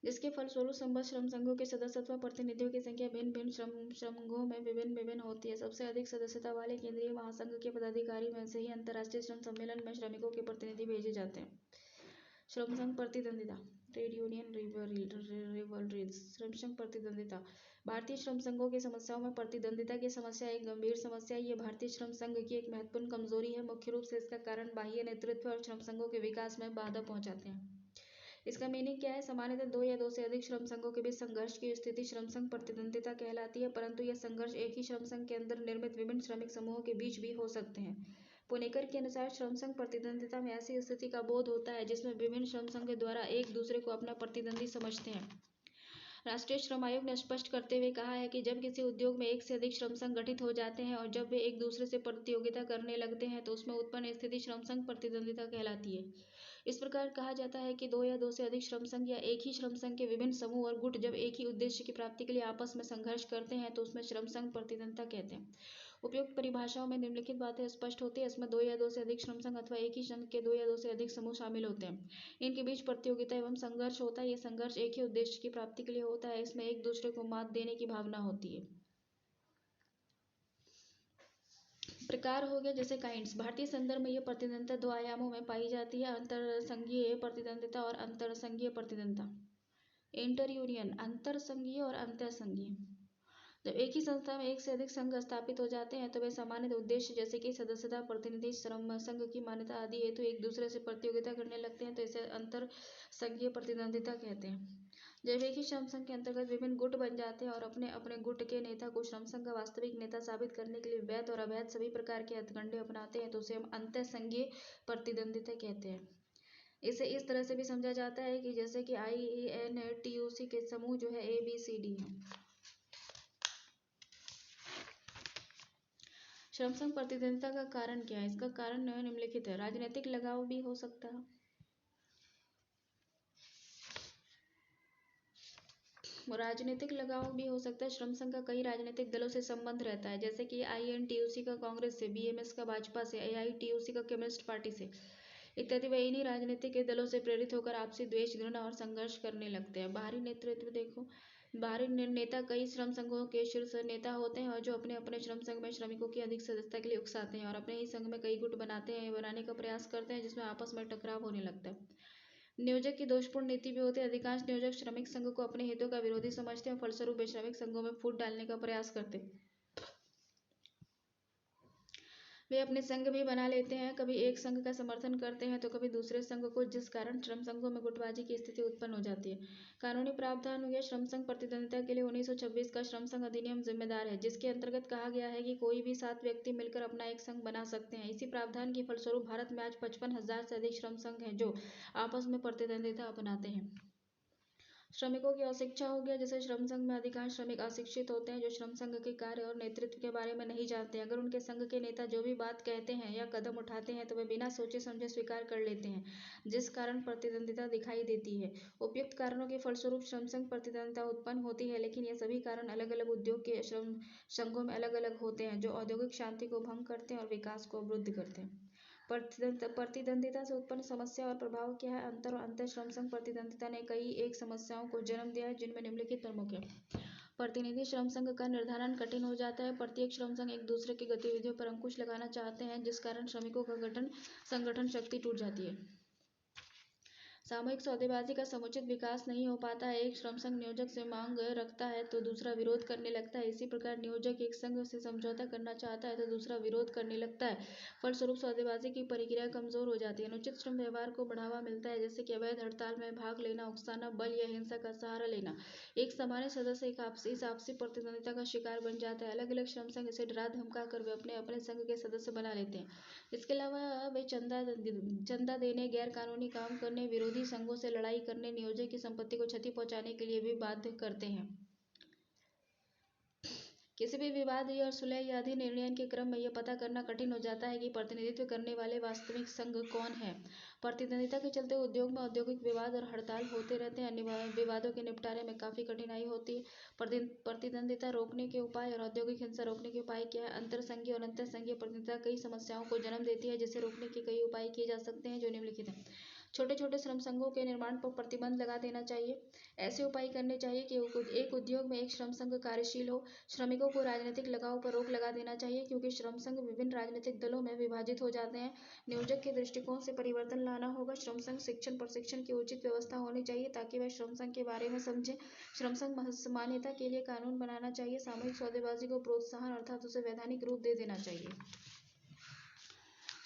जिसके फलस्वरूप संबद्ध श्रम संघों के सदस्य अथवा प्रतिनिधियों की संख्या भिन्न भिन्न श्रमसंघों में विभिन्न होती है। सबसे अधिक सदस्यता वाले केंद्रीय महासंघ के पदाधिकारी में से ही अंतर्राष्ट्रीय श्रम सम्मेलन में श्रमिकों के प्रतिनिधि भेजे जाते हैं। श्रम संघ प्रतिद्वंदिता, ट्रेड यूनियन रिवलरीज। श्रम संघ प्रतिद्वंदिता, भारतीय श्रम संघों की समस्याओं में प्रतिद्वंदिता की समस्या एक गंभीर समस्या है। ये भारतीय श्रम संघ की एक महत्वपूर्ण कमजोरी है। मुख्य रूप से इसका कारण बाह्य नेतृत्व और श्रम संघों के विकास में बाधा पहुंचाते हैं। इसका मीनिंग क्या है? सामान्यतः 2 या 2 से अधिक श्रम संघों के बीच संघर्ष की स्थिति श्रम संघ प्रतिद्वंदिता कहलाती है, परंतु यह संघर्ष एक ही श्रम संघ के अंदर निर्मित विभिन्न श्रमिक समूहों के बीच भी हो सकते हैं। पुणेकर के अनुसार श्रम संघ प्रतिद्वंदिता में ऐसी स्थिति का बोध होता है जिसमें विभिन्न श्रम संघ द्वारा एक दूसरे को अपना प्रतिद्वंदी समझते हैं। राष्ट्रीय श्रम आयोग ने स्पष्ट करते हुए कहा है कि जब किसी उद्योग में एक से अधिक श्रम संघ गठित हो जाते हैं और जब वे एक दूसरे से प्रतियोगिता करने लगते हैं तो उसमें उत्पन्न स्थिति श्रम संघ प्रतिद्वंदिता कहलाती है। इस प्रकार कहा जाता है कि 2 या 2 से अधिक श्रम संघ या एक ही श्रम संघ के विभिन्न समूह और गुट जब एक ही उद्देश्य की प्राप्ति के लिए आपस में संघर्ष करते हैं तो उसमें श्रम संघ प्रतिद्वंदिता कहते हैं। उपयुक्त परिभाषाओं में निम्नलिखित बातें स्पष्ट होती है। इसमें 2 या 2 से अधिक श्रम संघ अथवा एक ही संघ के 2 या 2 से अधिक समूह शामिल होते हैं। इनके बीच प्रतियोगिता एवं संघर्ष होता है। यह संघर्ष एक ही उद्देश्य की प्राप्ति के लिए होता है। इसमें एक दूसरे को मात देने की भावना होती है। प्रकार हो गया, जैसे काइंड्स। भारतीय संदर्भ में यह प्रतिद्वंदिता 2 आयामों में पाई जाती है, अंतरसंघीय प्रतिद्वंदिता और अंतरसंघीय प्रतिद्वंदिता। इंटर यूनियन, अंतरसंघीय और अंतरसंघीय। जब एक ही संस्था में एक से अधिक संघ स्थापित हो जाते हैं तो वे सामान्य उद्देश्य जैसे कि सदस्यता, प्रतिनिधि, श्रम संघ की मान्यता आदि हेतु एक दूसरे से प्रतियोगिता करने लगते हैं, तो इसे अंतर संघीय प्रतिद्वंदिता कहते हैं। जब एक ही श्रम संघ के अंतर्गत विभिन्न गुट बन जाते हैं और अपने अपने गुट के नेता को श्रम संघ का वास्तविक नेता साबित करने के लिए वैध और अवैध सभी प्रकार के हथकंडे अपनाते हैं तो उसे हम अंतर संघीय प्रतिद्वंदिता कहते हैं। इसे इस तरह से भी समझा जाता है कि जैसे कि INTUC के समूह जो है ABCD है। श्रम संघ प्रतिद्वंदिता का कारण क्या है? इसका कारण निम्नलिखित है। राजनीतिक लगाव भी हो सकता है। राजनीतिक लगाव भी हो सकता है। श्रम संघ का कई राजनीतिक दलों से संबंध रहता है, जैसे कि INTUC का कांग्रेस से, BMS का भाजपा से, AITUC का कम्युनिस्ट पार्टी से इत्यादि। वे इन्हीं राजनीतिक दलों से प्रेरित होकर आपसी द्वेष, घृणा और संघर्ष करने लगते हैं। बाहरी नेतृत्व देखो, बाहरी नेता कई श्रम संघों के शीर्ष नेता होते हैं और जो अपने अपने श्रम संघ में श्रमिकों की अधिक सदस्यता के लिए उकसाते हैं और अपने ही संघ में कई गुट बनाने का प्रयास करते हैं जिसमें आपस में टकराव होने लगता है। नियोजक की दोषपूर्ण नीति भी होती है। अधिकांश नियोजक श्रमिक संघ को अपने हितों का विरोधी समझते हैं, फलस्वरूप वे श्रमिक संघों में फूट डालने का प्रयास करते हैं। वे अपने संघ भी बना लेते हैं, कभी एक संघ का समर्थन करते हैं तो कभी दूसरे संघ को, जिस कारण श्रम संघों में गुटबाजी की स्थिति उत्पन्न हो जाती है। कानूनी प्रावधान हो गया श्रम संघ प्रतिद्वंदिता के लिए 1926 का श्रम संघ अधिनियम जिम्मेदार है, जिसके अंतर्गत कहा गया है कि कोई भी 7 व्यक्ति मिलकर अपना एक संघ बना सकते हैं। इसी प्रावधान के फलस्वरूप भारत में आज 55,000 से अधिक श्रम संघ हैं जो आपस में प्रतिद्वंदिता अपनाते हैं। श्रमिकों की अशिक्षा हो गया। जैसे श्रम संघ में अधिकांश श्रमिक अशिक्षित होते हैं जो श्रम संघ के कार्य और नेतृत्व के बारे में नहीं जानते। अगर उनके संघ के नेता जो भी बात कहते हैं या कदम उठाते हैं तो वे बिना सोचे समझे स्वीकार कर लेते हैं, जिस कारण प्रतिद्वंदिता दिखाई देती है। उपयुक्त कारणों के फलस्वरूप श्रम संघ प्रतिद्वंदिता उत्पन्न होती है, लेकिन ये सभी कारण अलग अलग उद्योग के श्रम संघों में अलग अलग होते हैं जो औद्योगिक शांति को भंग करते हैं और विकास को अवरुद्ध करते हैं। प्रतिद्वंदिता से उत्पन्न समस्या और प्रभाव क्या है? अंतर और अंतर श्रम संघ प्रतिद्वंदिता ने कई एक समस्याओं को जन्म दिया है, जिनमें निम्नलिखित प्रमुख है। प्रतिनिधि श्रम संघ का निर्धारण कठिन हो जाता है। प्रत्येक श्रम संघ एक दूसरे की गतिविधियों पर अंकुश लगाना चाहते हैं, जिस कारण श्रमिकों का संगठन शक्ति टूट जाती है। सामूहिक सौदेबाजी का समुचित विकास नहीं हो पाता है। एक श्रम संघ नियोजक से मांग रखता है तो दूसरा विरोध करने लगता है। इसी प्रकार नियोजक एक संघ से समझौता करना चाहता है तो दूसरा विरोध करने लगता है। फलस्वरूप सौदेबाजी की प्रक्रिया कमजोर हो जाती है। अनुचित श्रम व्यवहार को बढ़ावा मिलता है, जैसे कि अवैध हड़ताल में भाग लेना, उकसाना, बल या हिंसा का सहारा लेना। एक सामान्य सदस्य इस आपसी प्रतिद्वंदिता का शिकार बन जाता है। अलग अलग श्रम संघ इसे डरा धमका कर वे अपने अपने संघ के सदस्य बना लेते हैं। इसके अलावा वे चंदा देने, गैर कानूनी काम करने, विरोधी संघों से लड़ाई करने, नियोजक की संपत्ति को क्षति पहुंचाने के लिए भी बाध्य करते हैं। किसी भी विवाद या सुलह या अधिनिर्णय के क्रम में यह पता करना कठिन हो जाता है कि प्रतिनिधित्व करने वाले वास्तविक संघ कौन है। प्रतिद्वंदिता के चलते उद्योग में औद्योगिक विवाद और हड़ताल होते रहते हैं। अन्य विवादों के निपटारे में काफी कठिनाई होती है। प्रतिद्वंदिता रोकने के उपाय और औद्योगिक हिंसा रोकने के उपाय क्या है? अंतर संघीय और अंतर संघीय प्रतिद्वंदिता कई समस्याओं को जन्म देती है, जिसे रोकने के कई उपाय किए जा सकते हैं जो निम्नलिखित हैं। छोटे छोटे श्रम संघों के निर्माण पर प्रतिबंध लगा देना चाहिए। ऐसे उपाय करने चाहिए कि एक उद्योग में एक श्रम संघ कार्यशील हो। श्रमिकों को राजनीतिक लगाव पर रोक लगा देना चाहिए, क्योंकि श्रम संघ विभिन्न राजनीतिक दलों में विभाजित हो जाते हैं। नियोजक के दृष्टिकोण से परिवर्तन लाना होगा। श्रम संघ शिक्षण प्रशिक्षण की उचित व्यवस्था होनी चाहिए ताकि वह श्रम संघ के बारे में समझे। श्रम संघ मान्यता के लिए कानून बनाना चाहिए। सामूहिक सौदेबाजी को प्रोत्साहन अर्थात उसे वैधानिक रूप दे देना चाहिए।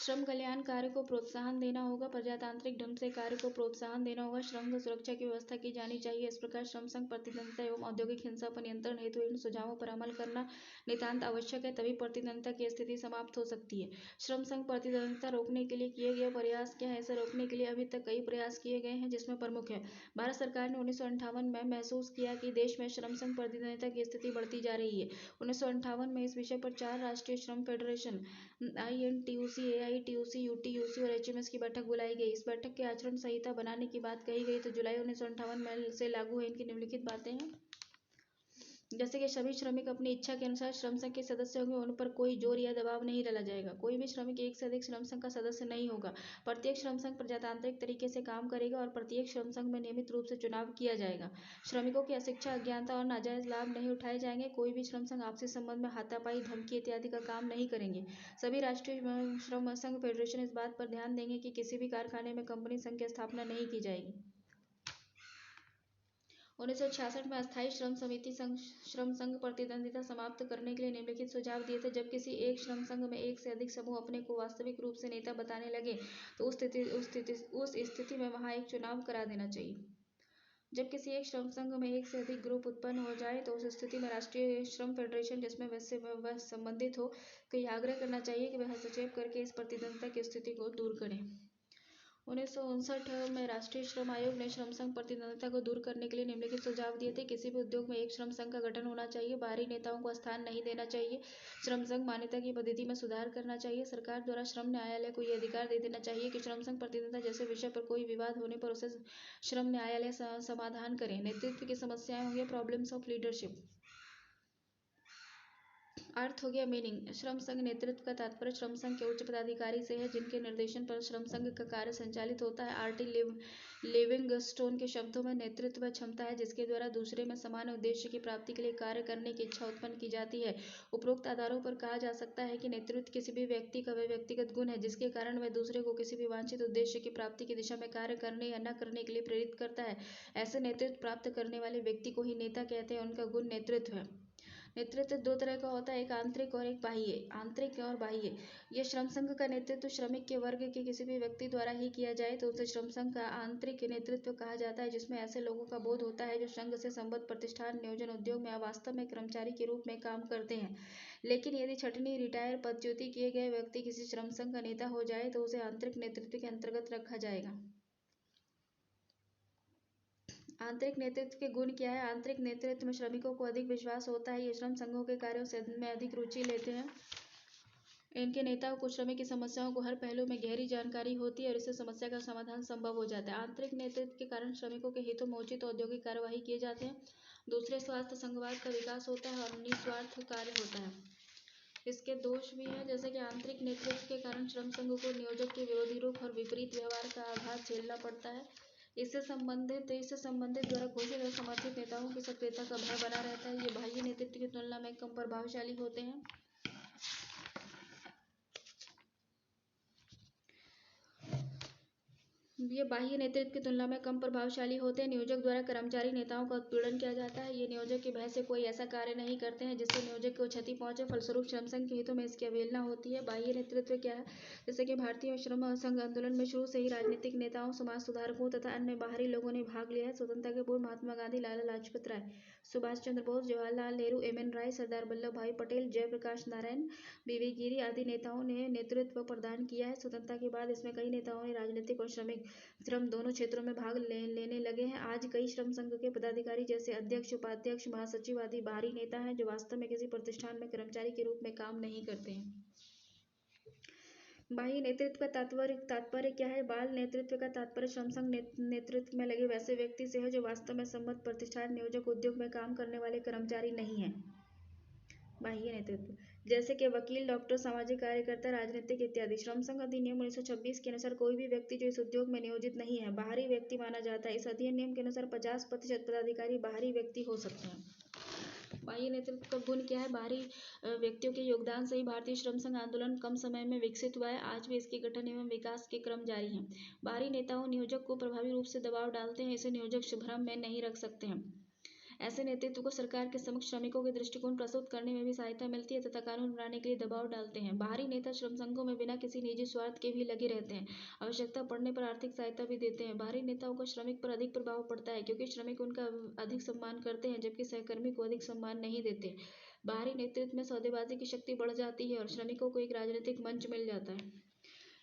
श्रम कल्याण कार्य को प्रोत्साहन देना होगा। प्रजातांत्रिक ढंग से कार्य को प्रोत्साहन देना होगा। श्रम सुरक्षा की व्यवस्था की जानी चाहिए। इस प्रकार श्रम संघ प्रतिद्वंदिता एवं औद्योगिक हिंसा पर नियंत्रण हेतु इन सुझावों पर अमल करना नितांत आवश्यक है, तभी प्रतिद्वंदिता की स्थिति समाप्त हो सकती है। श्रम संघ प्रतिद्वंदिता रोकने के लिए किए गए प्रयास क्या है? इसे रोकने के लिए अभी तक कई प्रयास किए गए हैं, जिसमें प्रमुख है। भारत सरकार ने 1958 में महसूस किया कि देश में श्रम संघ प्रतिद्वंदिता की स्थिति बढ़ती जा रही है। 1958 में इस विषय पर 4 राष्ट्रीय श्रम फेडरेशन INTUC, AITUC, UTUC और HMS की बैठक बुलाई गई। इस बैठक के आचरण संहिता बनाने की बात कही गई तो जुलाई 1958 में से लागू है। इनकी निम्नलिखित बातें हैं, जैसे कि सभी श्रमिक अपनी इच्छा के अनुसार श्रम संघ के सदस्य होंगे, उन पर कोई जोर या दबाव नहीं डाला जाएगा। कोई भी श्रमिक एक से अधिक श्रम संघ का सदस्य नहीं होगा। प्रत्येक श्रम संघ प्रजातांत्रिक तरीके से काम करेगा और प्रत्येक श्रम संघ में नियमित रूप से चुनाव किया जाएगा। श्रमिकों की अशिक्षा, अज्ञानता और नाजायज लाभ नहीं उठाए जाएंगे। कोई भी श्रम संघ आपसी संबंध में हाथापाई, धमकी इत्यादि का काम नहीं करेंगे। सभी राष्ट्रीय श्रम संघ फेडरेशन इस बात पर ध्यान देंगे कि किसी भी कारखाने में कंपनी संघ की स्थापना नहीं की जाएगी। 1966 में अस्थायी श्रम समिति श्रम संघ प्रतिद्वंदिता समाप्त करने के लिए निम्नलिखित सुझाव दिए थे। जब किसी एक श्रम संघ में एक से अधिक समूह अपने को वास्तविक रूप से नेता बताने लगे तो उस स्थिति में वहां एक चुनाव करा देना चाहिए। जब किसी एक श्रम संघ में एक से अधिक ग्रुप उत्पन्न हो जाए तो उस स्थिति में राष्ट्रीय श्रम फेडरेशन, जिसमें वह संबंधित हो, को यह आग्रह करना चाहिए कि वह हस्तक्षेप करके इस प्रतिद्वंदिता की स्थिति को दूर करें। 1959 में राष्ट्रीय श्रम आयोग ने श्रम संघ प्रतिद्वंदिता को दूर करने के लिए निम्नलिखित सुझाव दिए थे। किसी भी उद्योग में एक श्रम संघ का गठन होना चाहिए। बाहरी नेताओं को स्थान नहीं देना चाहिए। श्रम संघ मान्यता की पद्धति में सुधार करना चाहिए। सरकार द्वारा श्रम न्यायालय को यह अधिकार दे देना चाहिए कि श्रम संघ प्रतिद्वंदिता जैसे विषय पर कोई विवाद होने पर उसे श्रम न्यायालय समाधान करे। नेतृत्व की समस्याएं होंगी, प्रॉब्लम्स ऑफ लीडरशिप। अर्थ हो गया मीनिंग। श्रम संघ नेतृत्व का तात्पर्य श्रम संघ के उच्च पदाधिकारी से है, जिनके निर्देशन पर श्रम संघ का कार्य संचालित होता है। RT लिविंगस्टोन के शब्दों में नेतृत्व क्षमता है जिसके द्वारा दूसरे में समान उद्देश्य की प्राप्ति के लिए कार्य करने की इच्छा उत्पन्न की जाती है। उपरोक्त आधारों पर कहा जा सकता है कि नेतृत्व किसी भी व्यक्ति का वह व्यक्तिगत गुण है जिसके कारण वह दूसरे को किसी भी वांछित उद्देश्य की प्राप्ति की दिशा में कार्य करने या न करने के लिए प्रेरित करता है। ऐसे नेतृत्व प्राप्त करने वाले व्यक्ति को ही नेता कहते हैं। उनका गुण नेतृत्व है। नेतृत्व दो तरह का होता है, एक आंतरिक और एक बाह्य। आंतरिक और बाह्य। यह श्रम संघ का नेतृत्व श्रमिक के वर्ग के किसी भी व्यक्ति द्वारा ही किया जाए तो उसे श्रम संघ का आंतरिक नेतृत्व कहा जाता है, जिसमें ऐसे लोगों का बोध होता है जो संघ से संबद्ध प्रतिष्ठान, नियोजन उद्योग में वास्तव में कर्मचारी के रूप में काम करते हैं। लेकिन यदि छटनी रिटायर पदच्युति किए गए व्यक्ति किसी श्रम संघ का नेता हो जाए तो उसे आंतरिक नेतृत्व के अंतर्गत रखा जाएगा। आंतरिक नेतृत्व के गुण क्या है? आंतरिक नेतृत्व में श्रमिकों को अधिक विश्वास होता है, ये श्रम संघों के कार्यों से में अधिक रुचि लेते हैं। इनके नेताओं को श्रमिक की समस्याओं को हर पहलू में गहरी जानकारी होती है और इससे समस्या का समाधान संभव हो जाता है। आंतरिक नेतृत्व के कारण श्रमिकों के हितों में उचित औद्योगिक कार्यवाही किए जाते हैं। दूसरे, स्वास्थ्य संघवाद का विकास होता है और निस्वार्थ कार्य होता है। इसके दोष भी हैं, जैसे कि आंतरिक नेतृत्व के कारण श्रम संघ को नियोजक के विरोधी रुख और विपरीत व्यवहार का आघात झेलना पड़ता है। इससे संबंधित द्वारा घोषित और समर्थित नेताओं की सक्रियता का भय बना रहता है। ये बाह्य नेतृत्व की तुलना में कम प्रभावशाली होते हैं। ये बाह्य नेतृत्व की तुलना में कम प्रभावशाली होते हैं। नियोजक द्वारा कर्मचारी नेताओं का उत्पीड़न किया जाता है। ये नियोजक की भय से कोई ऐसा कार्य नहीं करते हैं जिससे नियोजक को क्षति पहुंचे, फलस्वरूप श्रम संघ के हितों में इसकी अवहेलना होती है। बाह्य नेतृत्व क्या है? जैसे कि भारतीय श्रम संघ आंदोलन में शुरू से ही राजनीतिक नेताओं, समाज सुधारकों तथा अन्य बाहरी लोगों ने भाग लिया है। स्वतंत्रता के पूर्व महात्मा गांधी, लाला लाजपत राय, सुभाष चंद्र बोस, जवाहरलाल नेहरू, एम.एन. राय, सरदार वल्लभ भाई पटेल, जयप्रकाश नारायण, बी.वी. गिरी आदि नेताओं ने नेतृत्व प्रदान किया है। स्वतंत्रता के बाद इसमें कई नेताओं ने राजनीतिक और श्रम दोनों क्षेत्रों में भाग लेने लगे हैं। आज कई श्रम संघ के पदाधिकारी जैसे अध्यक्ष, उपाध्यक्ष, महासचिव आदि बाहरी नेता हैं जो वास्तव में किसी प्रतिष्ठान में कर्मचारी के रूप में काम नहीं करते हैं। बाह्य नेतृत्व का तात्पर्य क्या है? बाल नेतृत्व का तात्पर्य श्रम संघ नेतृत्व में लगे वैसे व्यक्ति से है जो वास्तव में संबद्ध प्रतिष्ठान, नियोजक, उद्योग में काम करने वाले कर्मचारी नहीं है। बाह्य नेतृत्व जैसे कि वकील, डॉक्टर, सामाजिक कार्यकर्ता, राजनीतिक इत्यादि। श्रम संघ अधिनियम 1926 के अनुसार कोई भी व्यक्ति जो इस उद्योग में नियोजित नहीं है बाहरी व्यक्ति माना जाता है। इस अधिनियम के अनुसार 50% पदाधिकारी बाहरी व्यक्ति हो सकते हैं। बाह्य नेतृत्व का गुण क्या है? बाहरी व्यक्तियों के योगदान से ही भारतीय श्रम संघ आंदोलन कम समय में विकसित हुआ है। आज भी इसके गठन एवं विकास के क्रम जारी हैं। बाहरी नेताओं नियोजक को प्रभावी रूप से दबाव डालते हैं, इसे नियोजक भ्रम में नहीं रख सकते हैं। ऐसे नेतृत्व को सरकार के समक्ष श्रमिकों के दृष्टिकोण प्रस्तुत करने में भी सहायता मिलती है तथा कानून बनाने के लिए दबाव डालते हैं। बाहरी नेता श्रम संघों में बिना किसी निजी स्वार्थ के भी लगे रहते हैं, आवश्यकता पड़ने पर आर्थिक सहायता भी देते हैं। बाहरी नेताओं का श्रमिक पर अधिक प्रभाव पड़ता है क्योंकि श्रमिक उनका अधिक सम्मान करते हैं जबकि सहकर्मी को अधिक सम्मान नहीं देते। बाहरी नेतृत्व में सौदेबाजी की शक्ति बढ़ जाती है और श्रमिकों को एक राजनीतिक मंच मिल जाता है।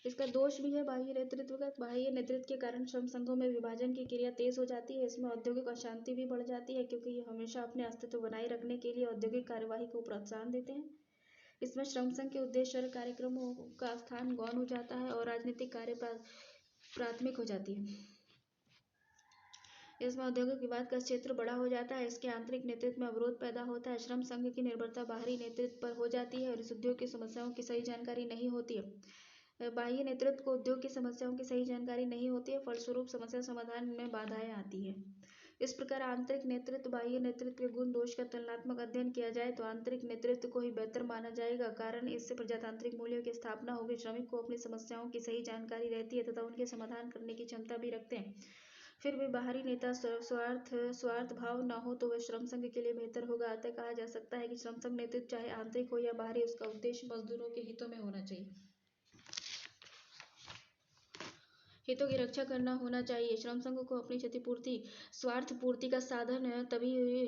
इसका दोष भी है बाह्य नेतृत्व का। बाह्य नेतृत्व के कारण श्रम संघों में विभाजन की क्रिया तेज हो जाती है। इसमें औद्योगिक अशांति भी बढ़ जाती है क्योंकि ये हमेशा अपने अस्तित्व बनाए रखने के लिए औद्योगिक कार्यवाही को प्रोत्साहन देते हैं। इसमें श्रम संघ के उद्देश्य और कार्यक्रमों का स्थान गौण हो जाता है और राजनीतिक कार्य प्राथमिक हो जाती है। इसमें औद्योगिक विवाद का क्षेत्र बड़ा हो जाता है। इसके आंतरिक नेतृत्व में अवरोध पैदा होता है। श्रम संघ की निर्भरता बाहरी नेतृत्व पर हो जाती है और इस उद्योग की समस्याओं की सही जानकारी नहीं होती है। बाह्य नेतृत्व को उद्योग की समस्याओं की सही जानकारी नहीं होती है, फलस्वरूप समस्या समाधान में बाधाएं आती है। इस प्रकार आंतरिक नेतृत्व, बाह्य नेतृत्व के गुण दोष का तुलनात्मक अध्ययन किया जाए तो आंतरिक नेतृत्व को ही बेहतर माना जाएगा। कारण इससे प्रजातांत्रिक मूल्यों की स्थापना होगी। श्रमिक को अपनी समस्याओं की सही जानकारी रहती है तथा उनके समाधान करने की क्षमता भी रखते हैं। फिर भी बाहरी नेता स्वार्थ भाव न हो तो वह श्रम संघ के लिए बेहतर होगा। अतः कहा जा सकता है कि श्रम संघ नेतृत्व चाहे आंतरिक हो या बाहरी, उसका उद्देश्य मजदूरों के हितों में होना चाहिए, हितों की रक्षा करना होना चाहिए। श्रम संघों को अपनी क्षतिपूर्ति, स्वार्थ पूर्ति का साधन तभी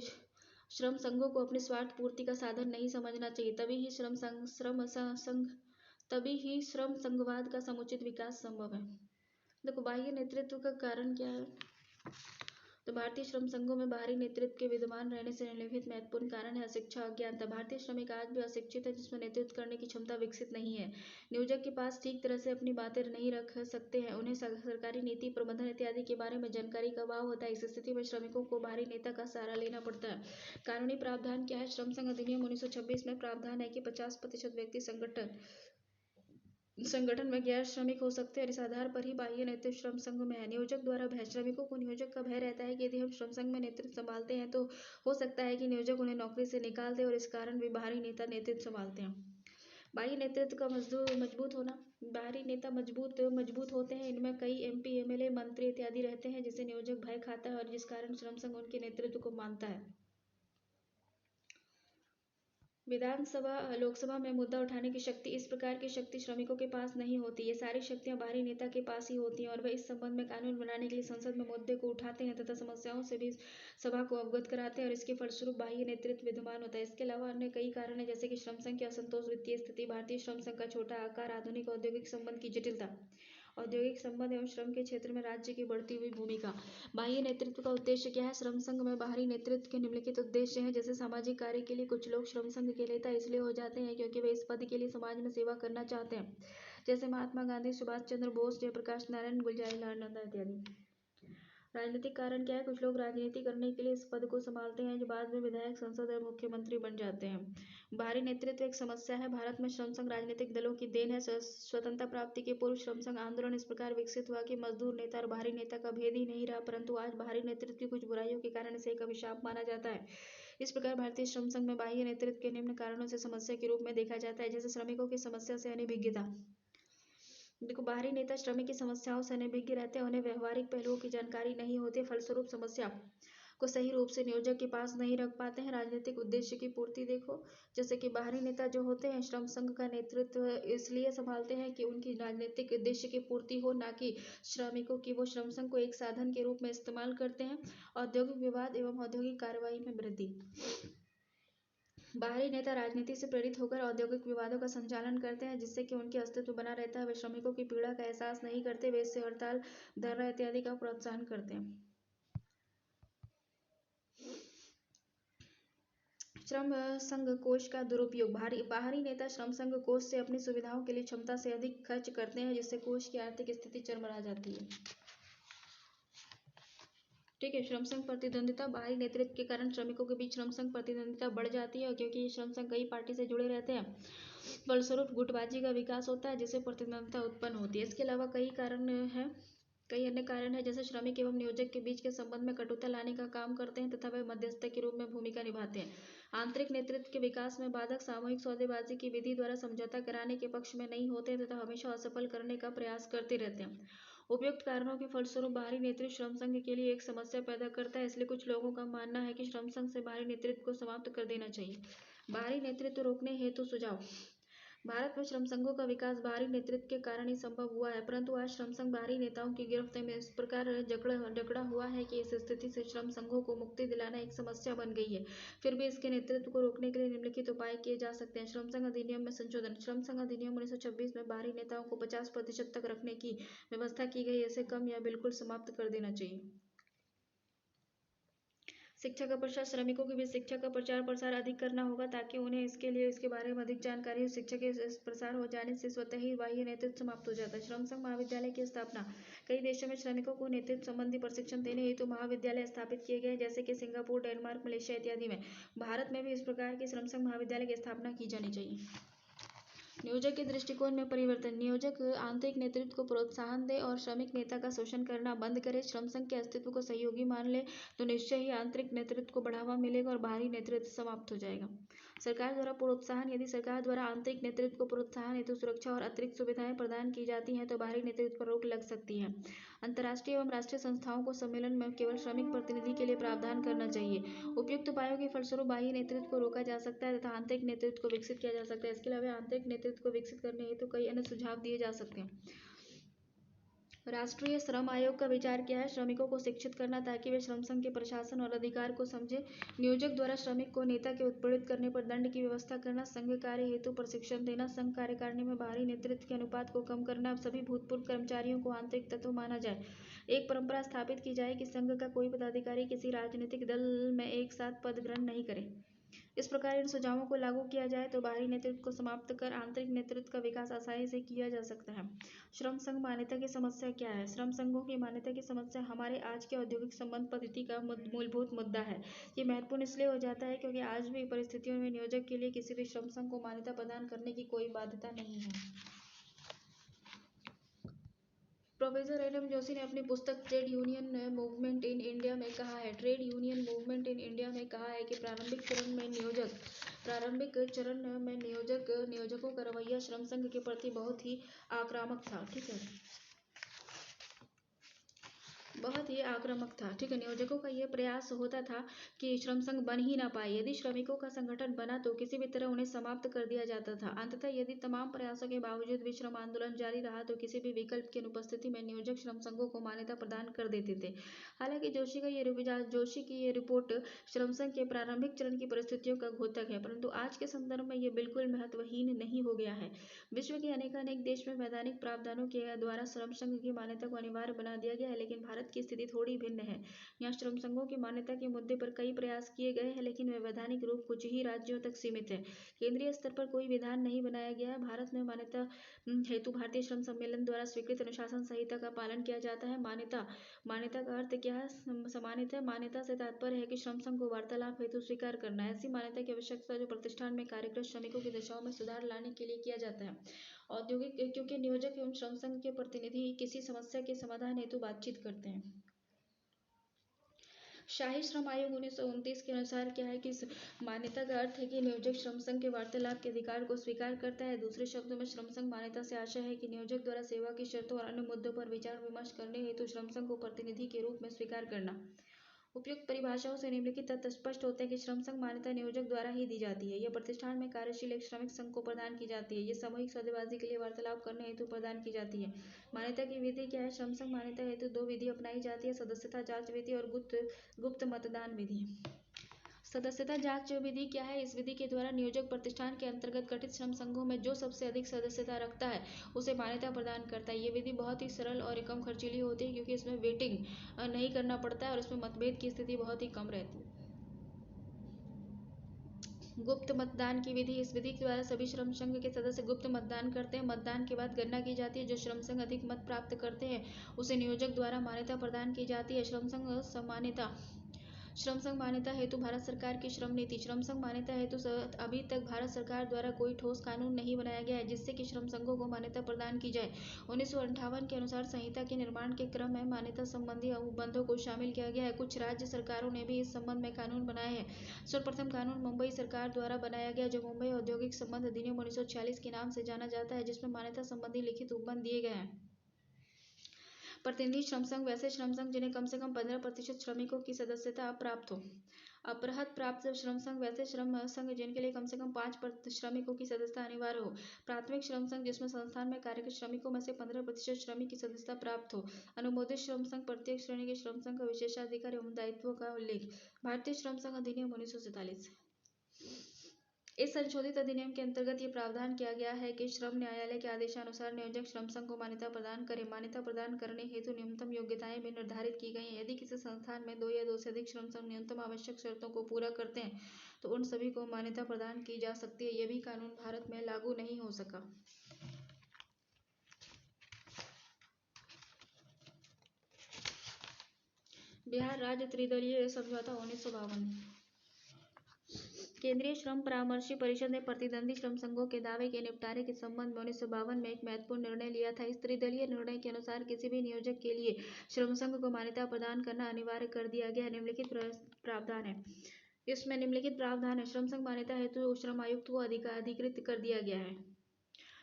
श्रम संघों को अपनी स्वार्थ पूर्ति का साधन नहीं समझना चाहिए। तभी ही श्रम संघवाद का समुचित विकास संभव है। देखो, बाह्य नेतृत्व का कारण क्या है? तो भारतीय श्रम संघों में बाहरी नेतृत्व के विद्यमान रहने से निम्नलिखित महत्वपूर्ण कारण है। अशिक्षा, अज्ञानता। भारतीय श्रमिक आज भी अशिक्षित है जिसमें नेतृत्व करने की क्षमता विकसित नहीं है। नियोजक के पास ठीक तरह से अपनी बातें नहीं रख सकते हैं। उन्हें सरकारी नीति, प्रबंधन इत्यादि के बारे में जानकारी का अभाव होता है। इस स्थिति में श्रमिकों को बाहरी नेता का सहारा लेना पड़ता है। कानूनी प्रावधान क्या है? श्रम संघ अधिनियम 1926 में प्रावधान है कि 50% व्यक्ति संगठन में गैर श्रमिक हो सकते हैं और इस आधार पर ही बाह्य नेतृत्व श्रम संघ में है। नियोजक द्वारा भय। श्रमिकों को नियोजक का भय रहता है कि यदि हम श्रम संघ में नेतृत्व संभालते हैं तो हो सकता है कि नियोजक उन्हें नौकरी से निकाल दे और इस कारण भी बाहरी नेता नेतृत्व संभालते हैं। बाह्य नेतृत्व का मजबूत होना। बाहरी नेता मजबूत होते हैं। इनमें कई MP, MLA, मंत्री इत्यादि रहते हैं जिसे नियोजक भय खाता है और जिस कारण श्रम संघ उनके नेतृत्व को मानता है। विधानसभा लोकसभा में मुद्दा उठाने की शक्ति, इस प्रकार की शक्ति श्रमिकों के पास नहीं होती। ये सारी शक्तियां बाहरी नेता के पास ही होती हैं और वे इस संबंध में कानून बनाने के लिए संसद में मुद्दे को उठाते हैं तथा समस्याओं से भी सभा को अवगत कराते हैं और इसके फलस्वरूप बाह्य नेतृत्व विद्यमान होता है। इसके अलावा अन्य कई कारण हैं, जैसे कि श्रम संघ की असंतोष, वित्तीय स्थिति, भारतीय श्रम संघ का छोटा आकार, आधुनिक औद्योगिक संबंध की जटिलता, औद्योगिक संबंध एवं श्रम के क्षेत्र में राज्य की बढ़ती हुई भूमिका। बाह्य नेतृत्व का उद्देश्य क्या है? श्रम संघ में बाहरी नेतृत्व के निम्नलिखित उद्देश्य हैं। जैसे सामाजिक कार्य के लिए कुछ लोग श्रम संघ के नेता इसलिए हो जाते हैं क्योंकि वे इस पद के लिए समाज में सेवा करना चाहते हैं, जैसे महात्मा गांधी, सुभाष चंद्र बोस, जयप्रकाश नारायण, गुलजार लाल नंदा इत्यादि। राजनीतिक कारण क्या है? कुछ लोग राजनीति करने के लिए इस पद को संभालते हैं जो बाद में विधायक, सांसद और मुख्यमंत्री बन जाते हैं। बाहरी नेतृत्व एक समस्या है। भारत में श्रम संघ राजनीतिक दलों की देन है। स्वतंत्रता प्राप्ति के पूर्व श्रम संघ आंदोलन इस प्रकार विकसित हुआ कि मजदूर नेता और बाहरी नेता का भेद ही नहीं रहा, परंतु आज बाहरी नेतृत्व की कुछ बुराइयों के कारण इसे एक अभिशाप माना जाता है। इस प्रकार भारतीय श्रम संघ में बाह्य नेतृत्व के निम्न कारणों से समस्या के रूप में देखा जाता है, जैसे श्रमिकों की समस्या से अनभिज्ञता। देखो, बाहरी नेता श्रमिक की समस्याओं से अनभिज्ञ रहते हैं, उन्हें व्यवहारिक पहलुओं की जानकारी नहीं होती, फलस्वरूप समस्या को सही रूप से नियोजक के पास नहीं रख पाते हैं। राजनीतिक उद्देश्य की पूर्ति देखो, जैसे कि बाहरी नेता जो होते हैं श्रम संघ का नेतृत्व इसलिए संभालते हैं कि उनकी राजनीतिक उद्देश्य की पूर्ति हो, ना कि श्रमिकों की। वो श्रम संघ को एक साधन के रूप में इस्तेमाल करते हैं। औद्योगिक विवाद एवं औद्योगिक कार्रवाई में वृद्धि। बाहरी नेता राजनीति से प्रेरित होकर औद्योगिक विवादों का संचालन करते हैं, जिससे कि उनके अस्तित्व बना रहता है। वे श्रमिकों की पीड़ा का एहसास नहीं करते, वे इससे हड़ताल, धरना इत्यादि का प्रोत्साहन करते हैं। श्रम संघ कोष का दुरुपयोग। बाहरी नेता श्रम संघ कोष से अपनी सुविधाओं के लिए क्षमता से अधिक खर्च करते हैं, जिससे कोष की आर्थिक स्थिति चरमरा जाती है। ठीक है। श्रम संघ प्रतिद्वंदिता। बाहरी नेतृत्व के कारण श्रमिकों के बीच श्रम संघ प्रतिद्वंदिता बढ़ जाती है, क्योंकि ये श्रम संघ कई पार्टी से जुड़े रहते हैं। फलस्वरूप गुटबाजी का विकास होता है, जिससे प्रतिद्वंदिता उत्पन्न होती है। इसके अलावा कई अन्य कारण है, जैसे श्रमिक एवं नियोजक के बीच के संबंध में कटुता लाने का काम करते हैं तथा वे मध्यस्थ के रूप में भूमिका निभाते हैं। आंतरिक नेतृत्व के विकास में बाधक सामूहिक सौदेबाजी की विधि द्वारा समझौता कराने के पक्ष में नहीं होते तथा हमेशा असफल करने का प्रयास करते रहते हैं। उपयुक्त कारणों के फलस्वरूप बाहरी नेतृत्व श्रम संघ के लिए एक समस्या पैदा करता है, इसलिए कुछ लोगों का मानना है कि श्रम संघ से बाहरी नेतृत्व को समाप्त कर देना चाहिए। बाहरी नेतृत्व रोकने हेतु सुझाव। भारत में श्रम संघों का विकास बाहरी नेतृत्व के कारण ही संभव हुआ है, परंतु आज श्रम संघ बाहरी नेताओं की गिरफ्त में इस प्रकार जकड़ा हुआ है कि इस स्थिति से श्रम संघों को मुक्ति दिलाना एक समस्या बन गई है। फिर भी इसके नेतृत्व को रोकने के लिए निम्नलिखित उपाय किए जा सकते हैं। श्रम संघ अधिनियम में संशोधन। श्रम संघ अधिनियम 1926 में बाहरी नेताओं को 50% तक रखने की व्यवस्था की गई। इसे कम या बिल्कुल समाप्त कर देना चाहिए। शिक्षा का प्रसार। श्रमिकों के बीच शिक्षा का प्रचार प्रसार अधिक करना होगा, ताकि उन्हें इसके बारे में अधिक जानकारी हो। शिक्षा के प्रसार हो जाने से स्वतः ही बाह्य नेतृत्व समाप्त हो जाता है। श्रम संघ महाविद्यालय की स्थापना। कई देशों में श्रमिकों को नेतृत्व संबंधी प्रशिक्षण देने हेतु महाविद्यालय स्थापित किए गए, जैसे कि सिंगापुर, डेनमार्क, मलेशिया इत्यादि में। भारत में भी इस प्रकार के श्रम संघ महाविद्यालय की स्थापना की जानी चाहिए। नियोजक के दृष्टिकोण में परिवर्तन। नियोजक आंतरिक नेतृत्व को प्रोत्साहन दे और श्रमिक नेता का शोषण करना बंद करे। श्रम संघ के अस्तित्व को सहयोगी मान ले तो निश्चय ही आंतरिक नेतृत्व को बढ़ावा मिलेगा और बाहरी नेतृत्व समाप्त हो जाएगा। सरकार द्वारा प्रोत्साहन। यदि सरकार द्वारा आंतरिक नेतृत्व को प्रोत्साहन हेतु सुरक्षा और अतिरिक्त सुविधाएं प्रदान की जाती हैं तो बाहरी नेतृत्व पर रोक लग सकती है। अंतर्राष्ट्रीय एवं राष्ट्रीय संस्थाओं को सम्मेलन में केवल श्रमिक प्रतिनिधि के लिए प्रावधान करना चाहिए। उपयुक्त उपायों के फलस्वरूप बाह्य नेतृत्व को रोका जा सकता है तथा आंतरिक नेतृत्व को विकसित किया जा सकता है। इसके अलावा आंतरिक नेतृत्व को विकसित करने हेतु कई अन्य सुझाव दिए जा सकते हैं। राष्ट्रीय श्रम आयोग का विचार क्या है? श्रमिकों को शिक्षित करना, ताकि वे श्रम संघ के प्रशासन और अधिकार को समझे। नियोजक द्वारा श्रमिक को नेता के उत्पीड़ित करने पर दंड की व्यवस्था करना। संघ कार्य हेतु प्रशिक्षण देना। संघ कार्यकारिणी में बाहरी नेतृत्व के अनुपात को कम करना। सभी भूतपूर्व कर्मचारियों को आंतरिक तत्व माना जाए। एक परंपरा स्थापित की जाए कि संघ का कोई पदाधिकारी किसी राजनीतिक दल में एक साथ पद ग्रहण नहीं करे। इस प्रकार इन सुझावों को लागू किया जाए तो बाहरी नेतृत्व को समाप्त कर आंतरिक नेतृत्व का विकास आसानी से किया जा सकता है। श्रम संघ मान्यता की समस्या क्या है? श्रम संघों की मान्यता की समस्या हमारे आज के औद्योगिक संबंध पद्धति का मूलभूत मुद्दा है। ये महत्वपूर्ण इसलिए हो जाता है क्योंकि आज भी परिस्थितियों में नियोजक के लिए किसी भी श्रम संघ को मान्यता प्रदान करने की कोई बाध्यता नहीं है। प्रोफेसर एल एम जोशी ने अपनी पुस्तक trade union movement in India में कहा है कि प्रारंभिक चरण में नियोजकों का रवैया श्रम संघ के प्रति बहुत ही आक्रामक था। ठीक है, बहुत बहुत ही आक्रामक था। ठीक है, नियोजकों का यह प्रयास होता था कि श्रम संघ बन ही ना पाए। यदि श्रमिकों का संगठन बना तो किसी भी तरह उन्हें समाप्त कर दिया जाता था। अंततः यदि तमाम प्रयासों के बावजूद भी श्रम आंदोलन जारी रहा तो किसी भी विकल्प की अनुपस्थिति में नियोजक श्रम संघों को मान्यता प्रदान कर देते थे। हालांकि जोशी की ये रिपोर्ट श्रम संघ के प्रारंभिक चरण की परिस्थितियों का द्योतक है, परंतु आज के संदर्भ में ये बिल्कुल महत्वहीन नहीं हो गया है। विश्व के अनेक देश में वैधानिक प्रावधानों के द्वारा श्रम संघ की मान्यता को अनिवार्य बना दिया गया है, लेकिन भारत की स्थिति थोड़ी भिन्न है। यहाँ श्रम संघों की मान्यता के मुद्दे पर कई प्रयास किए गए हैं, लेकिन वे वैधानिक रूप कुछ ही राज्यों तक सीमित है। केंद्रीय स्तर पर कोई विधान नहीं बनाया गया है। भारत में मान्यता हेतु भारतीय श्रम सम्मेलन द्वारा स्वीकृत अनुशासन संहिता का पालन किया जाता है। मान्यता का अर्थ क्या है? सम्मानित है। मान्यता से तात्पर्य है कि श्रम संघ को वार्तालाप हेतु स्वीकार करना है। ऐसी मान्यता की आवश्यकता जो प्रतिष्ठान में कार्यरत श्रमिकों की दशाओं में सुधार लाने के लिए किया जाता है। औद्योगिक, क्योंकि नियोजक एवं श्रम संघ के प्रतिनिधि किसी समस्या के समाधान हेतु बातचीत करते हैं। शाही श्रम आयोग 1929 के अनुसार क्या है कि मान्यता का अर्थ है कि नियोजक श्रम संघ के वार्तालाप के अधिकार को स्वीकार करता है। दूसरे शब्दों में श्रम संघ मान्यता से आशय है कि नियोजक द्वारा सेवा की शर्तों और अन्य मुद्दों पर विचार विमर्श करने हेतु श्रम संघ को प्रतिनिधि के रूप में स्वीकार करना। उपयुक्त परिभाषाओं से निम्नलिखित तथ्य स्पष्ट होते हैं कि श्रम संघ मान्यता नियोजक द्वारा ही दी जाती है। यह प्रतिष्ठान में कार्यशील एक श्रमिक संघ को प्रदान की जाती है। ये सामूहिक सौदेबाजी के लिए वार्तालाप करने हेतु प्रदान की जाती है। मान्यता की विधि क्या है? श्रम संघ मान्यता हेतु दो विधि अपनाई जाती है: सदस्यता जांच विधि और गुप्त मतदान विधि। सदस्यता जांच विधि क्या है? इस विधि के द्वारा नियोजक प्रतिष्ठान के अंतर्गत गठित श्रम संघों में जो सबसे अधिक सदस्यता रखता है उसे मान्यता प्रदान करता है। ये विधि बहुत ही सरल और कम खर्चीली होती है, क्योंकि इसमें वेटिंग नहीं करना पड़ता है और इसमें मतभेद की स्थिति बहुत ही कम रहती है। गुप्त मतदान की विधि: इस विधि के द्वारा सभी श्रम संघ के सदस्य गुप्त मतदान करते हैं। मतदान के बाद गणना की जाती है। जो श्रम संघ अधिक मत प्राप्त करते हैं उसे नियोजक द्वारा मान्यता प्रदान की जाती है। श्रम संघ मान्यता हेतु भारत सरकार की श्रम नीति। श्रम संघ मान्यता हेतु अभी तक भारत सरकार द्वारा कोई ठोस कानून नहीं बनाया गया है जिससे कि श्रम संघों को मान्यता प्रदान की जाए। 1958 के अनुसार संहिता के निर्माण के क्रम में मान्यता संबंधी अनुबंधों को शामिल किया गया है। कुछ राज्य सरकारों ने भी इस संबंध में कानून बनाए हैं। सर्वप्रथम कानून मुंबई सरकार द्वारा बनाया गया, जो मुंबई औद्योगिक संबंध अधिनियम 1946 के नाम से जाना जाता है, जिसमें मान्यता संबंधी लिखित उपबंध दिए गए हैं। प्रतिनिधि श्रम संघ: वैसे श्रम संघ जिन्हें कम से कम 15% श्रमिकों की सदस्यता प्राप्त हो। अपरहत प्राप्त श्रम संघ: वैसे श्रम संघ जिनके लिए कम से कम 5% श्रमिकों की सदस्यता अनिवार्य हो। प्राथमिक श्रम संघ: जिसमें संस्थान में कार्यरत श्रमिकों में से 15% श्रमिक की सदस्यता प्राप्त हो। अनुमोदित श्रम संघ: प्रत्येक श्रेणी के श्रम संघ का विशेषाधिकार एवं दायित्वों का उल्लेख। भारतीय श्रम संघ अधिनियम 1947। इस संशोधित अधिनियम के अंतर्गत ये प्रावधान किया गया है कि श्रम न्यायालय के आदेशानुसार नियोजक श्रम संघ को मान्यता प्रदान करे। मान्यता प्रदान करने हेतु न्यूनतम योग्यताएं भी निर्धारित की गई हैं। यदि किसी संस्थान में 2 या 2 से अधिक श्रम संघ न्यूनतम आवश्यक शर्तों को पूरा करते हैं तो उन सभी को मान्यता प्रदान की जा सकती है। यह भी कानून भारत में लागू नहीं हो सका। बिहार राज्य त्रिदलीय समझौता 1952। केंद्रीय श्रम परामर्शी परिषद ने प्रतिद्वंदी श्रम संघों के दावे के निपटारे के संबंध में 1952 में एक महत्वपूर्ण निर्णय लिया था। इस त्रिदलीय निर्णय के अनुसार किसी भी नियोजक के लिए श्रम संघ को मान्यता प्रदान करना अनिवार्य कर दिया गया। निम्नलिखित प्रावधान है। इसमें निम्नलिखित प्रावधान है: श्रम संघ मान्यता हेतु श्रम आयुक्त को अधिकृत कर दिया गया है।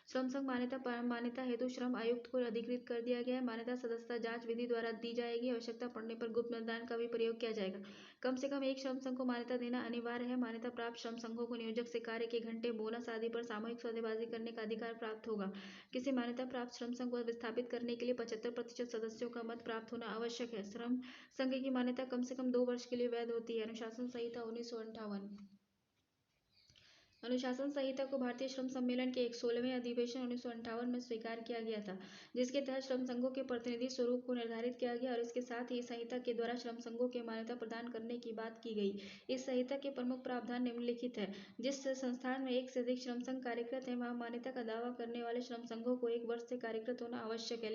श्रम संघ मान्यता हेतु श्रम आयुक्त को अधिकृत कर दिया गया है। मान्यता सदस्यता जांच विधि द्वारा दी जाएगी। आवश्यकता पड़ने पर गुप्त मतदान का भी प्रयोग किया जाएगा। कम से कम एक श्रम संघ को मान्यता देना अनिवार्य है। मान्यता प्राप्त श्रम संघों को नियोजक से कार्य के घंटे, बोनस आदि पर सामूहिक सौदेबाजी करने का अधिकार प्राप्त होगा। किसी मान्यता प्राप्त श्रम संघ को विस्थापित करने के लिए 75% सदस्यों का मत प्राप्त होना आवश्यक है। श्रम संघ की मान्यता कम से कम 2 वर्ष के लिए वैध होती है। अनुशासन संहिता 1958। अनुशासन संहिता को भारतीय श्रम सम्मेलन के 16वें अधिवेशन 1958 में स्वीकार किया गया था, जिसके तहत श्रम संघों के प्रतिनिधि स्वरूप को निर्धारित किया गया और इसके साथ ही संहिता के द्वारा श्रम संघों के मान्यता प्रदान करने की बात की गई। इस संहिता के प्रमुख प्रावधान निम्नलिखित है: जिस संस्थान में 1 से अधिक श्रम संघ कार्यरत है वहाँ मान्यता का दावा करने वाले श्रम संघों को 1 वर्ष से कार्यरत होना आवश्यक है,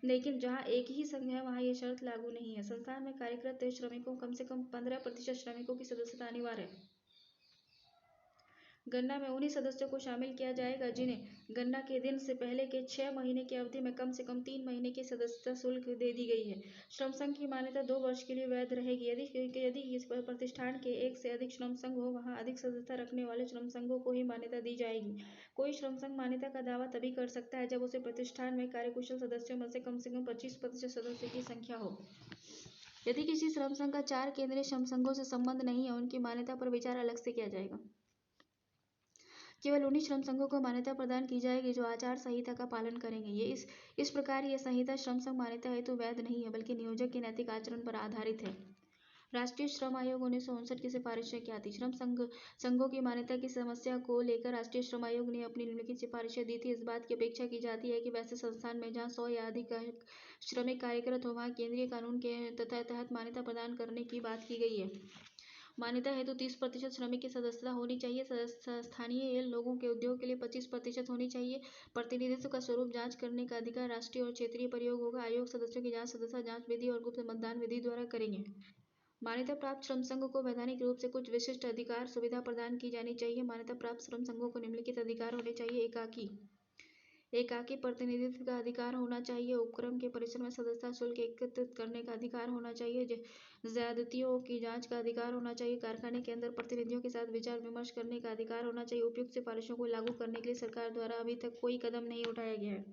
लेकिन जहाँ एक ही संघ है वहाँ ये शर्त लागू नहीं है। संस्थान में कार्यरत श्रमिकों कम से कम 15% श्रमिकों की सदस्यता अनिवार्य है। गणना में उन्हीं सदस्यों को शामिल किया जाएगा जिन्हें गणना के दिन से पहले के 6 महीने की अवधि में कम से कम 3 महीने की सदस्यता शुल्क दे दी गई है। श्रम संघ की मान्यता 2 वर्ष के लिए वैध रहेगी। यदि इस प्रतिष्ठान के एक से अधिक श्रम संघ हो, वहाँ अधिक सदस्यता रखने वाले श्रम संघों को ही मान्यता दी जाएगी। कोई श्रम संघ मान्यता का दावा तभी कर सकता है जब उसे प्रतिष्ठान में कार्यकुशल सदस्यों में से कम 25% सदस्य की संख्या हो। यदि किसी श्रम संघ का 4 केंद्रीय श्रम संघों से संबंध नहीं है, उनकी मान्यता पर विचार अलग से किया जाएगा। केवल उन्हीं श्रम संघों को मान्यता प्रदान की जाएगी जो आचार संहिता का पालन करेंगे। इस प्रकार यह संहिता श्रम संघ मान्यता हेतु वैध नहीं है, बल्कि नियोजक के नैतिक आचरण पर आधारित है। राष्ट्रीय श्रम आयोग 1959 की सिफारिशें क्या थी? श्रम संघों की मान्यता की समस्या को लेकर राष्ट्रीय श्रम आयोग ने अपनी निम्नलिखित सिफारिशें दी थी। इस बात की अपेक्षा की जाती है कि वैसे संस्थान में जहां 100 या अधिक श्रमिक कार्यरत हो, वहां केंद्रीय कानून के तहत मान्यता प्रदान करने की बात की गई है। मान्यता हेतु 30% श्रमिक की सदस्यता होनी चाहिए। स्थानीय लोगों के उद्योग के लिए 25% होनी चाहिए। प्रतिनिधित्व का स्वरूप जांच करने का अधिकार राष्ट्रीय और क्षेत्रीय प्रयोग होगा। आयोग सदस्यों की जांच सदस्यता जांच विधि और गुप्त मतदान विधि द्वारा करेंगे। मान्यता प्राप्त श्रम संघ को वैधानिक रूप से कुछ विशिष्ट अधिकार सुविधा प्रदान की जानी चाहिए। मान्यता प्राप्त श्रम संघों को निम्नलिखित अधिकार होने चाहिए। एकाकी प्रतिनिधित्व का अधिकार होना चाहिए। उपक्रम के परिसर में सदस्यता शुल्क एकत्रित करने का अधिकार होना चाहिए। ज्यादतियों की जांच का अधिकार होना चाहिए। कारखाने के अंदर प्रतिनिधियों के साथ विचार विमर्श करने का अधिकार होना चाहिए। उपयुक्त सिफारिशों को लागू करने के लिए सरकार द्वारा अभी तक कोई कदम नहीं उठाया गया है।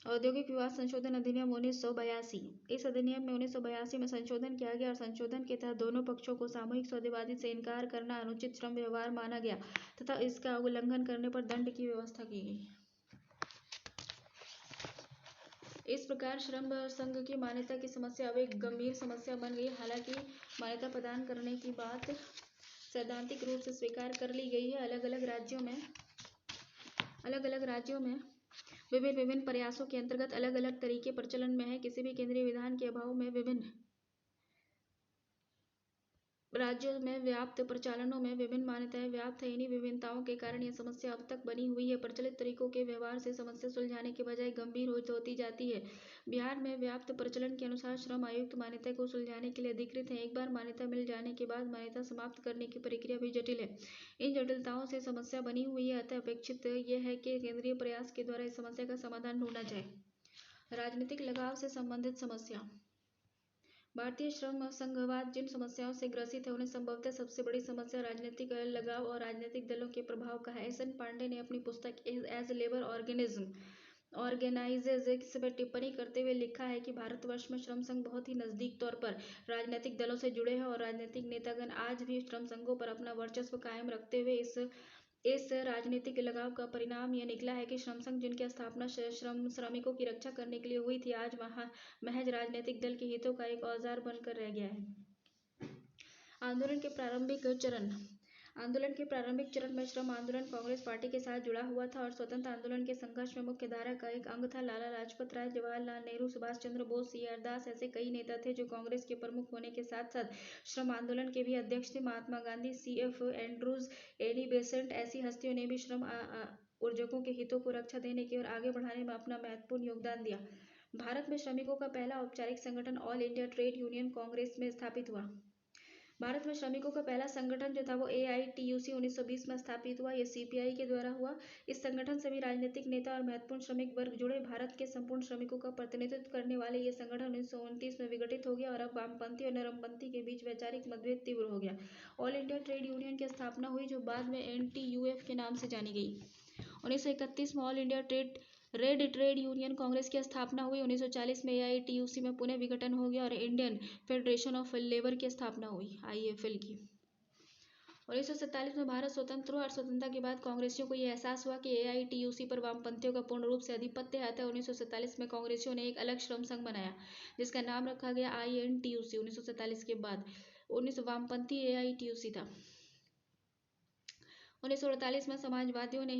औद्योगिक विवाद संशोधन अधिनियम 1982। इस अधिनियम में 1982 में संशोधन किया गया और संशोधन के तहत दोनों पक्षों को सामूहिक सौदेबाजी से इनकार करना अनुचित श्रम व्यवहार माना गया तथा इसका उल्लंघन करने पर दंड की व्यवस्था की गई। इस प्रकार श्रम संघ की मान्यता की समस्या अब एक गंभीर समस्या बन गई। हालांकि मान्यता प्रदान करने की बात सैद्धांतिक रूप से स्वीकार कर ली गई है। अलग अलग राज्यों में विभिन्न प्रयासों के अंतर्गत अलग अलग तरीके प्रचलन में है। किसी भी केंद्रीय विधान के अभाव में विभिन्न राज्यों में व्याप्त प्रचलनों में विभिन्न मान्यताएं व्याप्त है। इन्हीं विभिन्नताओं के कारण यह समस्या अब तक बनी हुई है। प्रचलित तरीकों के व्यवहार से समस्या सुलझाने के बजाय गंभीर होती जाती है। बिहार में व्याप्त प्रचलन के अनुसार श्रम आयुक्त मान्यता को सुलझाने के लिए अधिकृत है। एक बार मान्यता मिल जाने के बाद मान्यता समाप्त करने की प्रक्रिया भी जटिल है। इन जटिलताओं से समस्या बनी हुई है। अतः अपेक्षित यह है कि केंद्रीय प्रयास के द्वारा इस समस्या का समाधान ढूंढा जाए। राजनीतिक लगाव से संबंधित समस्या। भारतीय श्रम संघवाद जिन समस्याओं से ग्रसित है, उन्हें संभवतः सबसे बड़ी समस्या राजनीतिक लगाव और राजनीतिक दलों के प्रभाव का है। एस.एन. पांडे ने अपनी पुस्तक एज लेबर ऑर्गेनाइजेज में टिप्पणी करते हुए लिखा है कि भारतवर्ष में श्रम संघ बहुत ही नजदीक तौर पर राजनीतिक दलों से जुड़े हैं और राजनीतिक नेतागण आज भी श्रम संघों पर अपना वर्चस्व कायम रखते हुए इस राजनीतिक लगाव का परिणाम यह निकला है कि श्रम संघ जिनकी स्थापना श्रमिकों की रक्षा करने के लिए हुई थी, आज वहां महज राजनीतिक दल के हितों का एक औजार बनकर रह गया है। आंदोलन के प्रारंभिक चरण में श्रम आंदोलन कांग्रेस पार्टी के साथ जुड़ा हुआ था और स्वतंत्र आंदोलन के संघर्ष में मुख्य धारा का एक अंग था। लाला लाजपत राय, जवाहरलाल नेहरू, सुभाष चंद्र बोस, सी.आर. दास ऐसे कई नेता थे जो कांग्रेस के प्रमुख होने के साथ साथ श्रम आंदोलन के भी अध्यक्ष थे। Mahatma Gandhi, C.F. Andrews, Annie Besant ऐसी हस्तियों ने भी श्रम उर्जकों के हितों को रक्षा देने की और आगे बढ़ाने में अपना महत्वपूर्ण योगदान दिया। भारत में श्रमिकों का पहला औपचारिक संगठन all India trade union Congress में स्थापित हुआ। भारत में श्रमिकों का पहला संगठन जो था वो AITUC 1920 में स्थापित हुआ। यह CPI के द्वारा हुआ। इस संगठन से भी राजनीतिक नेता और महत्वपूर्ण श्रमिक वर्ग जुड़े। भारत के संपूर्ण श्रमिकों का प्रतिनिधित्व करने वाले ये संगठन 1929 में विघटित हो गया और अब वामपंथी और नरमपंथी के बीच वैचारिक मतभेद तीव्र हो गया। ऑल इंडिया ट्रेड यूनियन की स्थापना हुई जो बाद में NTUF के नाम से जानी गई। 1931 में all India red trade union Congress की स्थापना हुई। 1940 में AITUC में पुनः विघटन हो गया और इंडियन फेडरेशन ऑफ लेबर की स्थापना हुई, IFL की। 1947 में भारत स्वतंत्र हुआ और स्वतंत्रता के बाद कांग्रेसियों को यह एहसास हुआ कि AITUC पर वामपंथियों का पूर्ण रूप से आधिपत्य है। 1947 में कांग्रेसियों ने एक अलग श्रम संघ बनाया जिसका नाम रखा गया INTUC। 1947 के बाद वामपंथी AITUC था। 1948 में समाजवादियों ने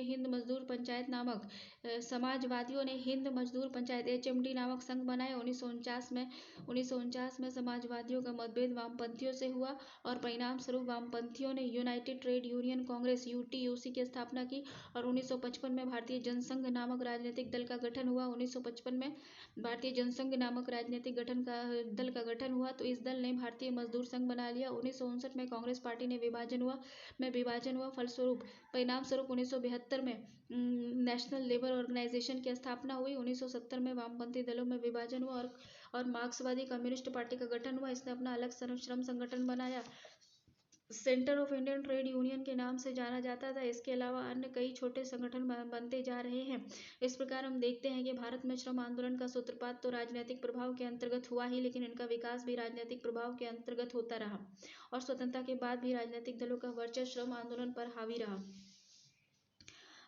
हिंद मजदूर पंचायत HMD नामक संघ बनाए। 1949 में समाजवादियों का मतभेद वामपंथियों से हुआ और परिणाम स्वरूप वामपंथियों ने United trade union Congress UTUC की स्थापना की और 1955 में भारतीय जनसंघ नामक राजनीतिक दल का गठन हुआ। 1955 में भारतीय जनसंघ नामक राजनीतिक दल का गठन हुआ तो इस दल ने भारतीय मजदूर संघ बना लिया। 1959 में कांग्रेस पार्टी में विभाजन हुआ। परिणाम स्वरूप 1972 में नेशनल लेबर ऑर्गेनाइजेशन की स्थापना हुई। 1970 में वामपंथी दलों में विभाजन हुआ और मार्क्सवादी कम्युनिस्ट पार्टी का गठन हुआ। इसने अपना अलग श्रम संगठन बनाया, centre of Indian trade union के नाम से जाना जाता था। इसके अलावा अन्य कई छोटे संगठन बनते जा रहे हैं। इस प्रकार हम देखते हैं कि भारत में श्रम आंदोलन का सूत्रपात तो राजनीतिक प्रभाव के अंतर्गत हुआ ही, लेकिन इनका विकास भी राजनीतिक प्रभाव के अंतर्गत होता रहा और स्वतंत्रता के बाद भी राजनीतिक दलों का वर्चस्व श्रम आंदोलन पर हावी रहा।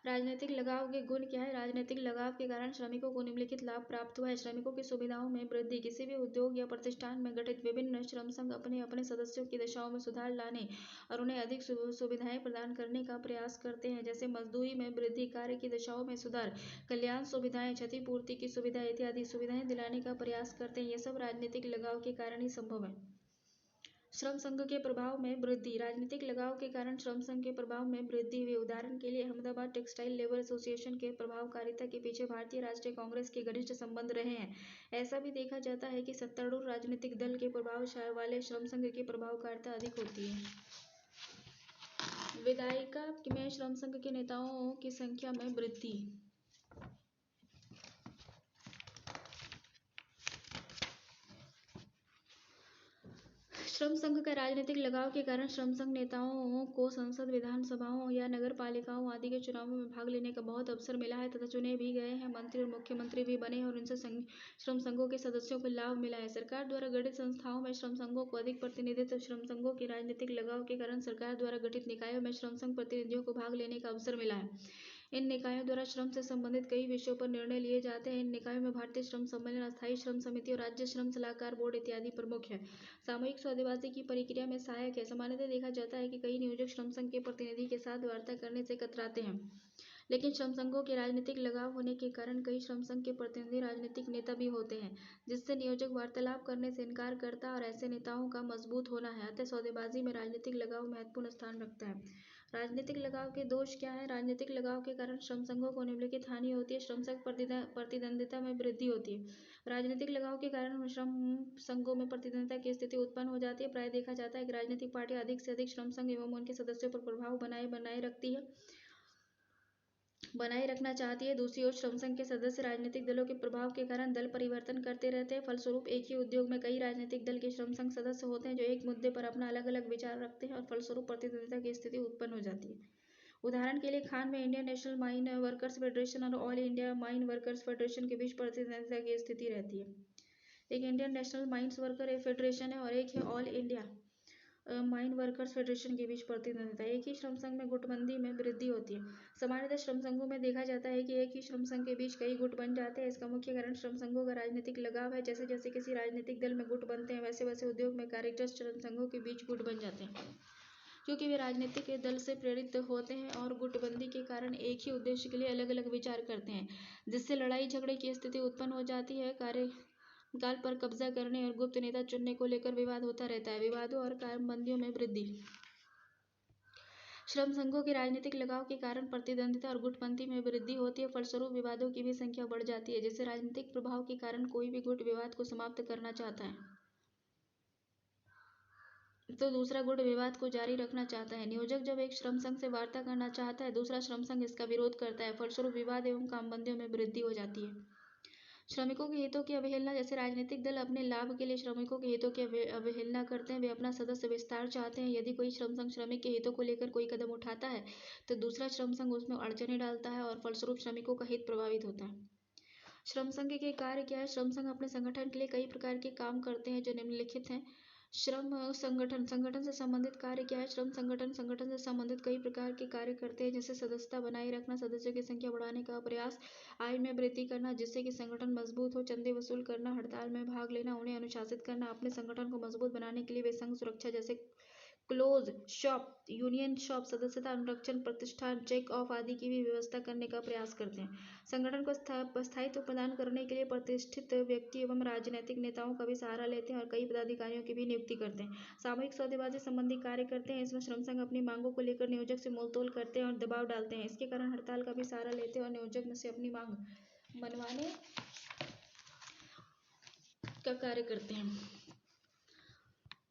राजनीतिक लगाव के गुण क्या है? राजनीतिक लगाव के कारण श्रमिकों को निम्नलिखित लाभ प्राप्त हुआ है। श्रमिकों की सुविधाओं में वृद्धि। किसी भी उद्योग या प्रतिष्ठान में गठित विभिन्न श्रम संघ अपने सदस्यों की दशाओं में सुधार लाने और उन्हें अधिक सुविधाएं प्रदान करने का प्रयास करते हैं, जैसे मजदूरी में वृद्धि, कार्य की दशाओं में सुधार, कल्याण सुविधाएं, क्षतिपूर्ति की सुविधा इत्यादि सुविधाएं दिलाने का प्रयास करते हैं। ये सब राजनीतिक लगाव के कारण ही संभव है। श्रम संघ के प्रभाव में वृद्धि। राजनीतिक लगाव के कारण श्रम संघ के प्रभाव में वृद्धि हुई। उदाहरण के लिए अहमदाबाद टेक्सटाइल लेबर एसोसिएशन के प्रभावकारिता के पीछे भारतीय राष्ट्रीय कांग्रेस के घनिष्ठ संबंध रहे हैं। ऐसा भी देखा जाता है कि सत्तारूढ़ राजनीतिक दल के प्रभाव वाले श्रम संघ की प्रभावकारिता अधिक होती है। विधायिका में श्रम संघ के नेताओं की संख्या में वृद्धि। श्रम संघ का राजनीतिक लगाव के कारण श्रम संघ नेताओं को संसद, विधानसभाओं या नगर पालिकाओं आदि के चुनावों में भाग लेने का बहुत अवसर मिला है तथा चुने भी गए हैं। मंत्री और मुख्यमंत्री भी बने और इनसे श्रम संघों के सदस्यों को लाभ मिला है। सरकार द्वारा गठित संस्थाओं में श्रम संघों को अधिक प्रतिनिधित्व। श्रम संघों के राजनीतिक लगाव के कारण सरकार द्वारा गठित निकायों में श्रम संघ प्रतिनिधियों को भाग लेने का अवसर मिला है। इन निकायों द्वारा श्रम से संबंधित कई विषयों पर निर्णय लिए जाते हैं। इन निकायों में भारतीय श्रम सम्मेलन, अस्थायी श्रम समिति और राज्य श्रम सलाहकार बोर्ड इत्यादि प्रमुख है। सामूहिक सौदेबाजी की प्रक्रिया में सहायक है। सामान्यतः देखा जाता है कि कई नियोजक श्रम संघ के प्रतिनिधि के साथ वार्ता करने से कतराते हैं, लेकिन श्रम संघों के राजनीतिक लगाव होने के कारण कई श्रम संघ के प्रतिनिधि राजनीतिक नेता भी होते हैं, जिससे नियोजक वार्तालाप करने से इनकार करता है और ऐसे नेताओं का मजबूत होना है। अतः सौदेबाजी में राजनीतिक लगाव महत्वपूर्ण स्थान रखता है। राजनीतिक लगाव के दोष क्या है? राजनीतिक लगाव के कारण श्रम संघों को निम्नलिखित हानि होती है। श्रम संघ प्रतिद्वंदिता में वृद्धि होती है। राजनीतिक लगाव के कारण श्रम संघों में प्रतिद्वंदिता की स्थिति उत्पन्न हो जाती है। प्राय देखा जाता है कि राजनीतिक पार्टियां अधिक से अधिक श्रम संघ एवं उनके सदस्यों पर प्रभाव बनाए रखना चाहती है। दूसरी ओर श्रम संघ के सदस्य राजनीतिक दलों के प्रभाव के कारण दल परिवर्तन करते रहते हैं। फलस्वरूप एक ही उद्योग में कई राजनीतिक दल के श्रम संघ सदस्य होते हैं जो एक मुद्दे पर अपना अलग अलग विचार रखते हैं और फलस्वरूप प्रतिद्वंदिता की स्थिति उत्पन्न हो जाती है। उदाहरण के लिए खान में Indian National Mine workers Federation और all India mine workers federation के बीच प्रतिद्वंदिता की स्थिति रहती है। एक Indian National Mines Worker Federation है और एक है all India mine workers federation के बीच प्रतिद्वंदिता। एक ही श्रम संघ में गुटबंदी में वृद्धि होती है। सामान्यतः श्रम संघों में देखा जाता है कि एक ही श्रम संघ के बीच कई गुट बन जाते हैं। इसका मुख्य कारण श्रम संघों का राजनीतिक लगाव है। जैसे जैसे किसी राजनीतिक दल में गुट बनते हैं, वैसे वैसे उद्योग में कार्यरत श्रम संघों के बीच गुट बन जाते हैं, क्योंकि वे राजनीतिक दल से प्रेरित होते हैं और गुटबंदी के कारण एक ही उद्देश्य के लिए अलग अलग विचार करते हैं, जिससे लड़ाई झगड़े की स्थिति उत्पन्न हो जाती है। कार्यकाल पर कब्जा करने और गुप्त नेता चुनने को लेकर विवाद होता रहता है। विवादों और कामबंदियों में वृद्धि। श्रम संघों के राजनीतिक लगाव के कारण प्रतिद्वंदिता और गुटबंदी में वृद्धि होती है। फलस्वरूप विवादों की भी संख्या बढ़ जाती है, जिससे राजनीतिक प्रभाव के कारण कोई भी गुट विवाद को समाप्त करना चाहता है तो दूसरा गुट विवाद को जारी रखना चाहता है। नियोजक जब एक श्रम संघ से वार्ता करना चाहता है, दूसरा श्रम संघ इसका विरोध करता है। फलस्वरूप विवाद एवं कामबंदियों में वृद्धि हो जाती है। श्रमिकों के हितों की अवहेलना। जैसे राजनीतिक दल अपने लाभ के लिए श्रमिकों के हितों की अवहेलना करते हैं, वे अपना सदस्य विस्तार चाहते हैं। यदि कोई श्रम संघ श्रमिक के हितों को लेकर कोई कदम उठाता है तो दूसरा श्रम संघ उसमें अड़चनें डालता है और फलस्वरूप श्रमिकों का हित प्रभावित होता है। श्रम संघ के कार्य क्या है? श्रम संघ अपने संगठन के लिए कई प्रकार के काम करते हैं जो निम्नलिखित हैं। श्रम संगठन से संबंधित कार्य क्या है? श्रम संगठन से संबंधित कई प्रकार के कार्य करते हैं, जैसे सदस्यता बनाए रखना, सदस्यों की संख्या बढ़ाने का प्रयास, आय में वृद्धि करना जिससे कि संगठन मजबूत हो, चंदे वसूल करना, हड़ताल में भाग लेना, उन्हें अनुशासित करना। अपने संगठन को मजबूत बनाने के लिए वे संघ सुरक्षा जैसे क्लोज शॉप, यूनियन शॉप, सदस्यता अनुरक्षण प्रतिष्ठान, चेक ऑफ आदि की भी व्यवस्था करने का प्रयास करते हैं। संगठन को स्थायित्व प्रदान करने के लिए प्रतिष्ठित व्यक्ति एवं राजनीतिक नेताओं का भी सहारा लेते हैं और कई पदाधिकारियों की भी नियुक्ति करते हैं। सामूहिक सौदेबाजी संबंधी कार्य करते हैं। इसमें श्रम संघ अपनी मांगों को लेकर नियोजक से मोलतोल करते हैं और दबाव डालते हैं। इसके कारण हड़ताल का भी सहारा लेते हैं और नियोजक में से अपनी मांग मनवाने का कार्य करते हैं।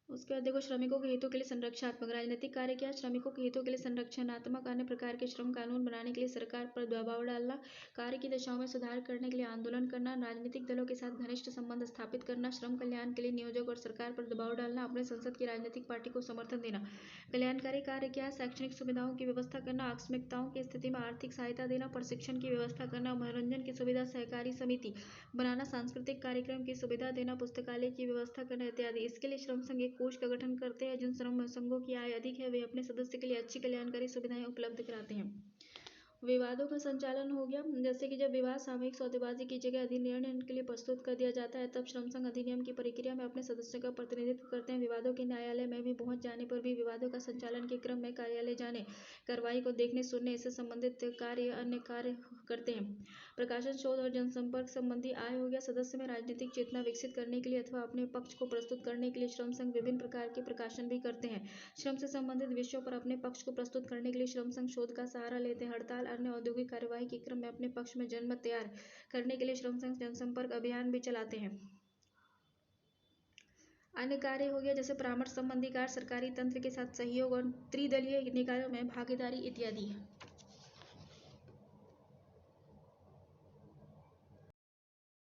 उसके बाद देखो, श्रमिकों के हितों के लिए संरक्षणात्मक राजनीतिक कार्य क्या? श्रमिकों के हितों के लिए संरक्षणात्मक अन्य प्रकार के श्रम कानून बनाने के लिए सरकार पर दबाव डालना, कार्य की दशाओं में सुधार करने के लिए आंदोलन करना, राजनीतिक दलों के साथ घनिष्ठ संबंध स्थापित करना, श्रम कल्याण के लिए नियोजक और सरकार पर दबाव डालना, अपने संसद की राजनीतिक पार्टी को समर्थन देना। कल्याणकारी कार्य क्या है? शैक्षणिक सुविधाओं की व्यवस्था करना, आकस्मिकताओं की स्थिति में आर्थिक सहायता देना, प्रशिक्षण की व्यवस्था करना, मनोरंजन की सुविधा, सहकारी समिति बनाना, सांस्कृतिक कार्यक्रम की सुविधा देना, पुस्तकालय की व्यवस्था करना इत्यादि। इसके लिए श्रम संघ एक कोष का गठन करते हैं। जिन श्रम संघों की आय अधिक है वे अपने सदस्य के लिए अच्छी कल्याणकारी सुविधाएं उपलब्ध कराते हैं। विवादों का संचालन हो गया, जैसे कि जब विवाद सामूहिक सौदेबाजी की जगह अधिनियम के लिए प्रस्तुत कर दिया जाता है, तब श्रम संघ अधिनियम की प्रक्रिया में अपने सदस्यों का प्रतिनिधित्व करते हैं। विवादों के न्यायालय में भी पहुंच जाने पर भी विवादों का संचालन के क्रम में कार्यालय जाने, कार्रवाई को देखने, सुनने, इससे संबंधित कार्य अन्य कार्य करते हैं। प्रकाशन, शोध और जनसंपर्क संबंधी आय हो गया। सदस्य में राजनीतिक चेतना विकसित करने के लिए अथवा अपने पक्ष को प्रस्तुत करने के लिए श्रम संघ विभिन्न प्रकार के प्रकाशन भी करते हैं। श्रम से संबंधित विषयों पर अपने पक्ष को प्रस्तुत करने के लिए श्रम संघ शोध का सहारा लेते हैं। हड़ताल, अन्य औद्योगिक कार्यवाही के क्रम में अपने पक्ष में जनमत तैयार करने के लिए श्रम संघ जनसंपर्क अभियान भी चलाते हैं। अन्य कार्य हो गया, जैसे परामर्श संबंधी कार्य, सरकारी तंत्र के साथ सहयोग और त्रिदलीय निकायों में भागीदारी इत्यादि।